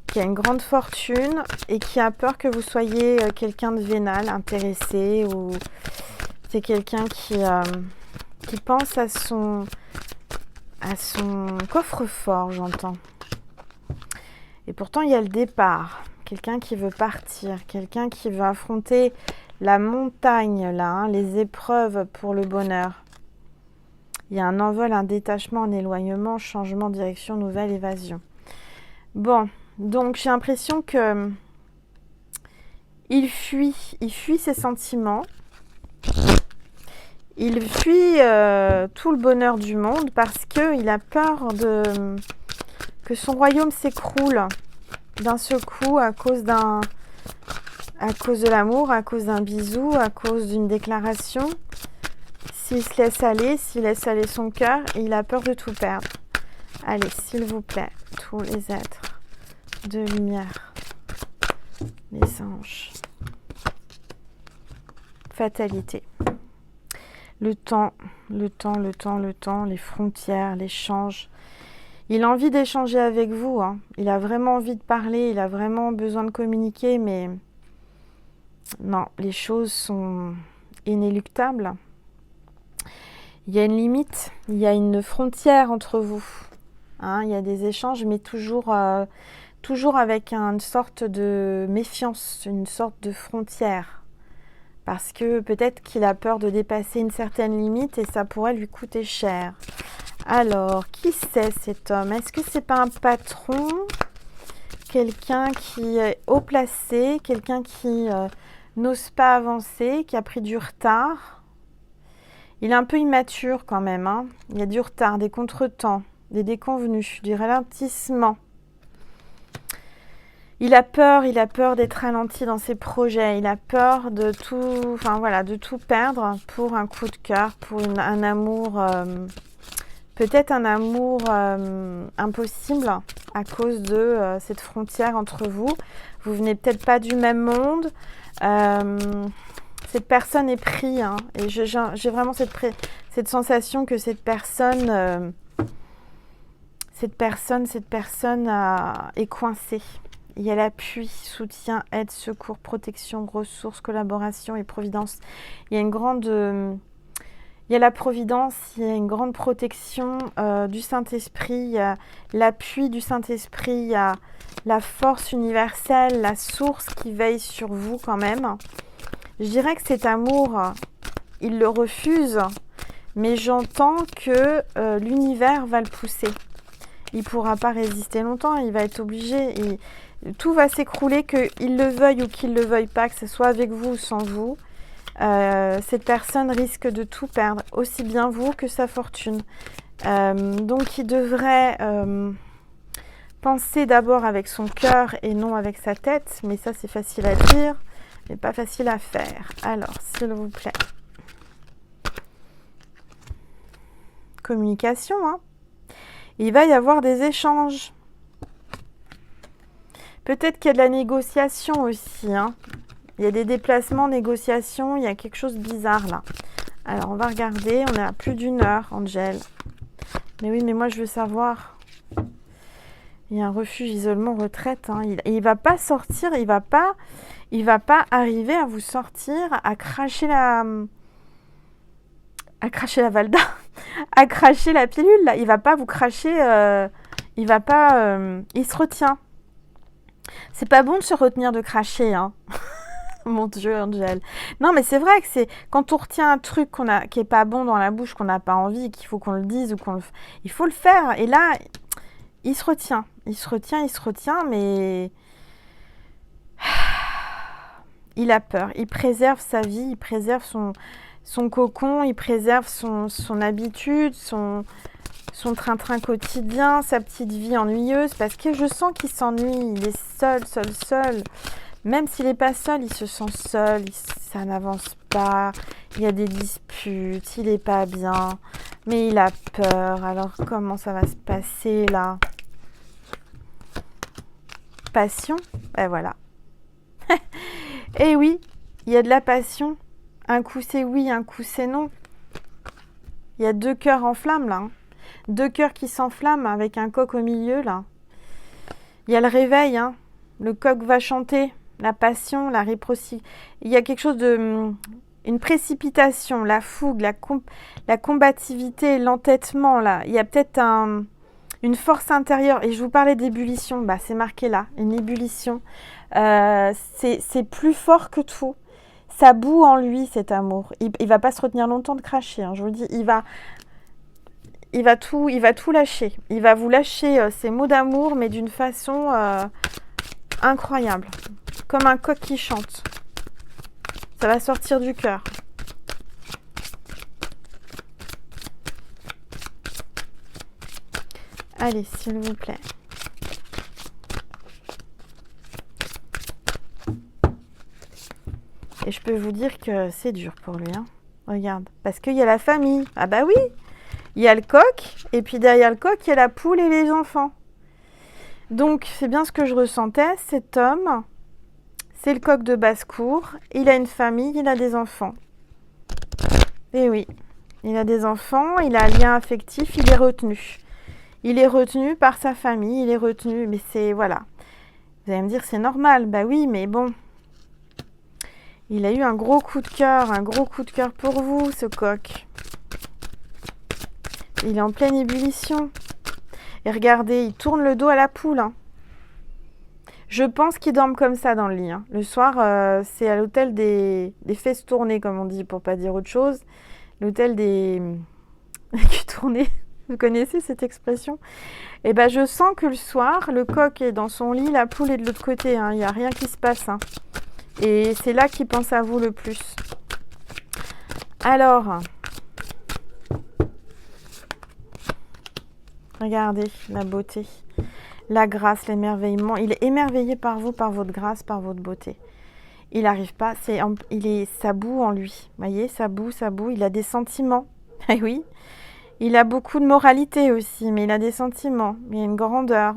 qui a une grande fortune et qui a peur que vous soyez quelqu'un de vénal, intéressé, ou c'est quelqu'un qui pense à son coffre-fort, j'entends. Et pourtant, il y a le départ. Quelqu'un qui veut partir, quelqu'un qui veut affronter la montagne, là, hein, les épreuves pour le bonheur. Il y a un envol, un détachement, un éloignement, changement de direction, nouvelle évasion. Bon, donc j'ai l'impression que il fuit ses sentiments. Il fuit tout le bonheur du monde parce qu'il a peur que son royaume s'écroule d'un seul coup à cause de l'amour, à cause d'un bisou, à cause d'une déclaration. S'il se laisse aller, s'il laisse aller son cœur, il a peur de tout perdre. Allez, s'il vous plaît, tous les êtres de lumière, les anges, fatalité. Le temps, les frontières, l'échange. Il a envie d'échanger avec vous, hein. Il a vraiment envie de parler, il a vraiment besoin de communiquer, mais non, les choses sont inéluctables. Il y a une limite, il y a une frontière entre vous. Hein, il y a des échanges, mais toujours avec une sorte de méfiance, une sorte de frontière. Parce que peut-être qu'il a peur de dépasser une certaine limite et ça pourrait lui coûter cher. Alors, qui c'est cet homme? Est-ce que c'est pas un patron? Quelqu'un qui est haut placé, quelqu'un qui n'ose pas avancer, qui a pris du retard? Il est un peu immature quand même, hein. Il y a du retard, des contretemps, des déconvenus, du ralentissement. Il a peur d'être ralenti dans ses projets, il a peur de tout perdre pour un coup de cœur, pour un amour, peut-être un amour impossible à cause de cette frontière entre vous. Vous venez peut-être pas du même monde. Cette personne est prise, hein, et j'ai vraiment cette sensation que cette personne est coincée. Il y a l'appui, soutien, aide, secours, protection, ressources, collaboration et providence. Il y a la providence, il y a une grande protection du Saint-Esprit, il y a l'appui du Saint-Esprit, il y a la force universelle, la source qui veille sur vous quand même. Je dirais que cet amour, il le refuse, mais j'entends que l'univers va le pousser. Il ne pourra pas résister longtemps, il va être obligé. Tout va s'écrouler, qu'il le veuille ou qu'il ne le veuille pas, que ce soit avec vous ou sans vous. Cette personne risque de tout perdre, aussi bien vous que sa fortune. Donc il devrait penser d'abord avec son cœur et non avec sa tête, mais ça c'est facile à dire, mais pas facile à faire. Alors, s'il vous plaît. Communication, hein. Il va y avoir des échanges. Peut-être qu'il y a de la négociation aussi, hein. Il y a des déplacements, négociations, il y a quelque chose de bizarre là. Alors, on va regarder, on est à plus d'1 heure, Angèle. Mais oui, mais moi je veux savoir. Il y a un refuge, isolement, retraite, hein. Il va pas sortir, il va pas arriver à vous sortir, à cracher la Valda, à cracher la pilule là. Il va pas vous cracher, il se retient. C'est pas bon de se retenir de cracher, hein. Mon Dieu, Angèle. Non, mais c'est vrai que c'est quand on retient un truc qui est pas bon dans la bouche, qu'on n'a pas envie, qu'il faut qu'on le dise ou il faut le faire. Et là, il se retient, mais il a peur. Il préserve sa vie, il préserve son cocon, il préserve son habitude, son train-train quotidien, sa petite vie ennuyeuse, parce que je sens qu'il s'ennuie, il est seul. Même s'il n'est pas seul, il se sent seul, ça n'avance pas, il y a des disputes, il n'est pas bien, mais il a peur. Alors comment ça va se passer là? Passion? Ben voilà. Eh oui, il y a de la passion. Un coup c'est oui, un coup c'est non. Il y a 2 cœurs en flamme là, hein. 2 cœurs qui s'enflamment avec un coq au milieu là. Il y a le réveil, hein. Le coq va chanter. La passion, la réciprocité. Il y a quelque chose une précipitation, la fougue, la combativité, l'entêtement là. Il y a peut-être une force intérieure. Et je vous parlais d'ébullition, bah, c'est marqué là, une ébullition. C'est plus fort que tout. Ça bout en lui, cet amour. Il va pas se retenir longtemps de cracher, hein, je vous le dis. Il va tout lâcher. Il va vous lâcher ses mots d'amour, mais d'une façon incroyable. Comme un coq qui chante. Ça va sortir du cœur. Allez, s'il vous plaît. Et je peux vous dire que c'est dur pour lui. Hein. Regarde. Parce qu'il y a la famille. Ah bah oui. Il y a le coq. Et puis derrière le coq, il y a la poule et les enfants. Donc, c'est bien ce que je ressentais. Cet homme, c'est le coq de basse-cour. Il a une famille, il a des enfants. Et oui. Il a des enfants, il a un lien affectif, il est retenu. Il est retenu par sa famille, il est retenu. Mais c'est... Voilà. Vous allez me dire, c'est normal. Bah oui, mais bon... Il a eu un gros coup de cœur pour vous, ce coq. Il est en pleine ébullition. Et regardez, il tourne le dos à la poule. Hein. Je pense qu'il dorme comme ça dans le lit. Hein. Le soir, c'est à l'hôtel des fesses tournées, comme on dit, pour pas dire autre chose. L'hôtel des... qui tournait. Vous connaissez cette expression? Et ben, je sens que le soir, le coq est dans son lit, la poule est de l'autre côté. Hein. Il n'y a rien qui se passe. Hein. Et c'est là qu'il pense à vous le plus. Alors, regardez la beauté, la grâce, l'émerveillement. Il est émerveillé par vous, par votre grâce, par votre beauté. Il n'arrive pas, ça bout en lui. Vous voyez, ça bout. Il a des sentiments. Eh oui, il a beaucoup de moralité aussi, mais il a des sentiments. Il y a une grandeur.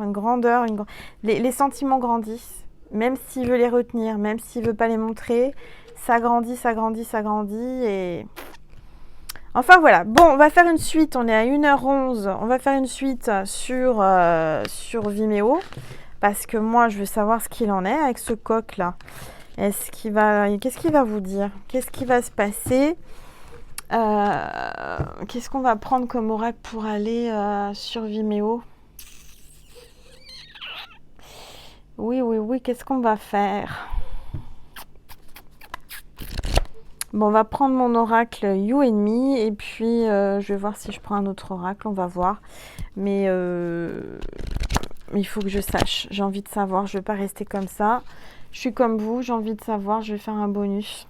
Les sentiments grandissent. Même s'il veut les retenir, même s'il ne veut pas les montrer, ça grandit. Et... Enfin voilà, bon, on va faire une suite, on est à 1h11, on va faire une suite sur Vimeo, parce que moi je veux savoir ce qu'il en est avec ce coq là. Qu'est-ce qu'il va vous dire? Qu'est-ce qui va se passer? Qu'est-ce qu'on va prendre comme oracle pour aller sur Vimeo? Oui, qu'est-ce qu'on va faire? Bon, on va prendre mon oracle You and Me et puis je vais voir si je prends un autre oracle, on va voir. Mais il faut que je sache, j'ai envie de savoir, je ne vais pas rester comme ça. Je suis comme vous, j'ai envie de savoir, je vais faire un bonus.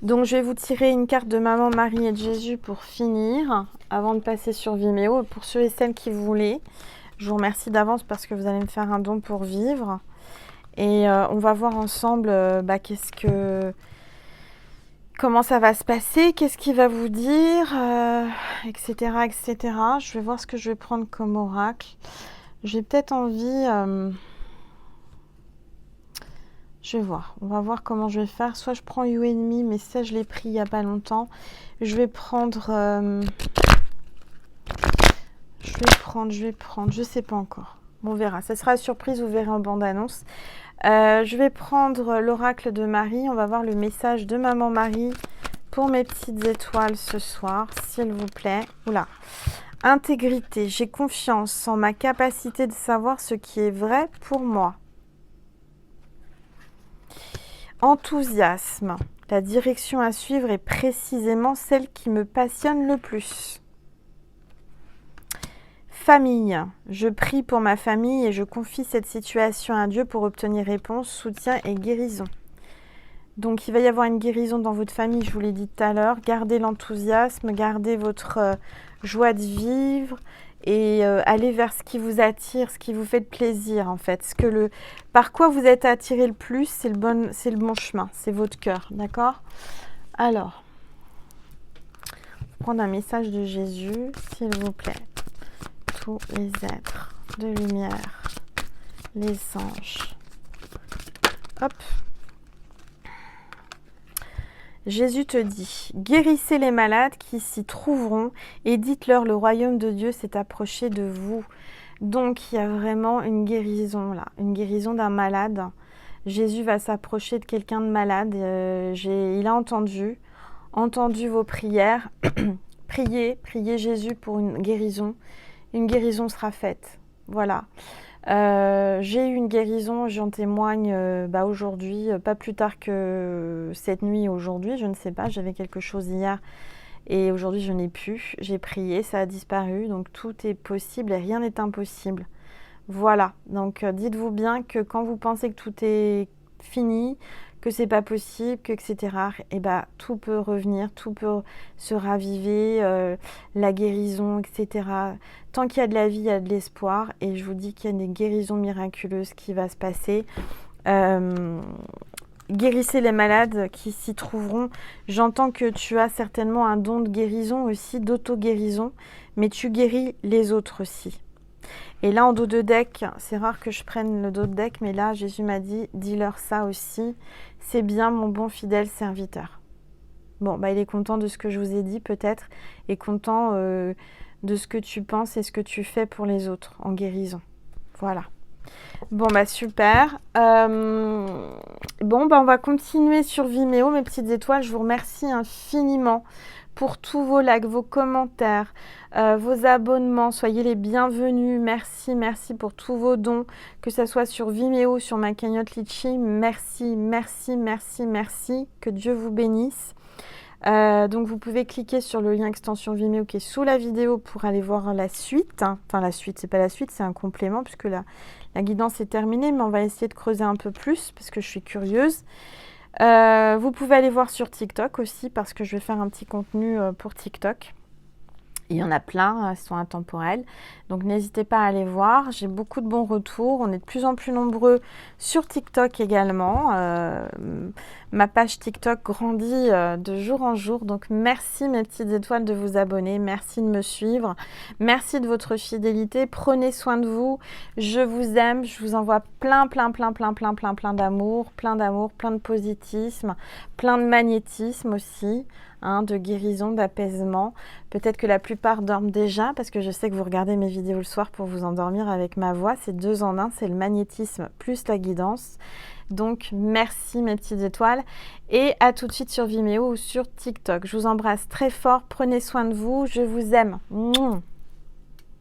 Donc je vais vous tirer une carte de Maman Marie et de Jésus pour finir, avant de passer sur Vimeo. Pour ceux et celles qui voulaient, je vous remercie d'avance parce que vous allez me faire un don pour vivre. Et on va voir ensemble comment ça va se passer, qu'est-ce qu'il va vous dire, etc., etc. Je vais voir ce que je vais prendre comme oracle. J'ai peut-être envie... je vais voir. On va voir comment je vais faire. Soit je prends You and Me, mais ça, je l'ai pris il n'y a pas longtemps. Je vais prendre... je vais prendre. Je ne sais pas encore. On verra. Ça sera la surprise, vous verrez en bande-annonce. Je vais prendre l'oracle de Marie. On va voir le message de Maman Marie pour mes petites étoiles ce soir, s'il vous plaît. Oula. Intégrité. J'ai confiance en ma capacité de savoir ce qui est vrai pour moi. Enthousiasme. La direction à suivre est précisément celle qui me passionne le plus. Famille. Je prie pour ma famille et je confie cette situation à Dieu pour obtenir réponse, soutien et guérison. Donc, il va y avoir une guérison dans votre famille, je vous l'ai dit tout à l'heure. Gardez l'enthousiasme, gardez votre joie de vivre et allez vers ce qui vous attire, ce qui vous fait plaisir en fait. Par quoi vous êtes attiré le plus, c'est le bon chemin, c'est votre cœur, d'accord? Alors, on va prendre un message de Jésus, s'il vous plaît. Tous les êtres de lumière, les anges. Hop. Jésus te dit, guérissez les malades qui s'y trouveront et dites-leur le royaume de Dieu s'est approché de vous. Donc il y a vraiment une guérison là, une guérison d'un malade. Jésus va s'approcher de quelqu'un de malade. Il a entendu vos prières. Priez Jésus pour une guérison. une guérison sera faite. Voilà. J'ai eu une guérison, j'en témoigne aujourd'hui, pas plus tard que cette nuit aujourd'hui, je ne sais pas, j'avais quelque chose hier et aujourd'hui je n'ai plus. J'ai prié, ça a disparu, donc tout est possible et rien n'est impossible. Voilà, donc dites-vous bien que quand vous pensez que tout est fini, que c'est pas possible, que etc., et tout peut revenir, tout peut se raviver, la guérison, etc. Tant qu'il y a de la vie, il y a de l'espoir, et je vous dis qu'il y a des guérisons miraculeuses qui va se passer. Guérissez les malades qui s'y trouveront. J'entends que tu as certainement un don de guérison aussi, d'auto-guérison, mais tu guéris les autres aussi. Et là, en dos de deck, c'est rare que je prenne le dos de deck, mais là, Jésus m'a dit, dis-leur ça aussi. C'est bien, mon bon fidèle serviteur. Bon, il est content de ce que je vous ai dit, peut-être, et content de ce que tu penses et ce que tu fais pour les autres en guérison. Voilà. Bon, super. On va continuer sur Vimeo, mes petites étoiles. Je vous remercie infiniment pour tous vos likes, vos commentaires, vos abonnements. Soyez les bienvenus. Merci, merci pour tous vos dons, que ce soit sur Vimeo, sur ma cagnotte Litchi. Merci, merci, merci, merci. Que Dieu vous bénisse. Donc vous pouvez cliquer sur le lien extension Vimeo qui est sous la vidéo pour aller voir la suite. Enfin la suite, c'est pas la suite, c'est un complément puisque la guidance est terminée, mais on va essayer de creuser un peu plus parce que je suis curieuse. Vous pouvez aller voir sur TikTok aussi parce que je vais faire un petit contenu pour TikTok. Il y en a plein, elles sont intemporelles. Donc n'hésitez pas à aller voir. J'ai beaucoup de bons retours. On est de plus en plus nombreux sur TikTok également. Ma page TikTok grandit de jour en jour. Donc merci mes petites étoiles de vous abonner. Merci de me suivre. Merci de votre fidélité. Prenez soin de vous. Je vous aime. Je vous envoie plein d'amour, plein de positivisme, plein de magnétisme aussi. De guérison, d'apaisement. Peut-être que la plupart dorment déjà parce que je sais que vous regardez mes vidéos le soir pour vous endormir avec ma voix. C'est 2 en 1, c'est le magnétisme plus la guidance. Donc merci mes petites étoiles et à tout de suite sur Vimeo ou sur TikTok. Je vous embrasse très fort, prenez soin de vous, je vous aime.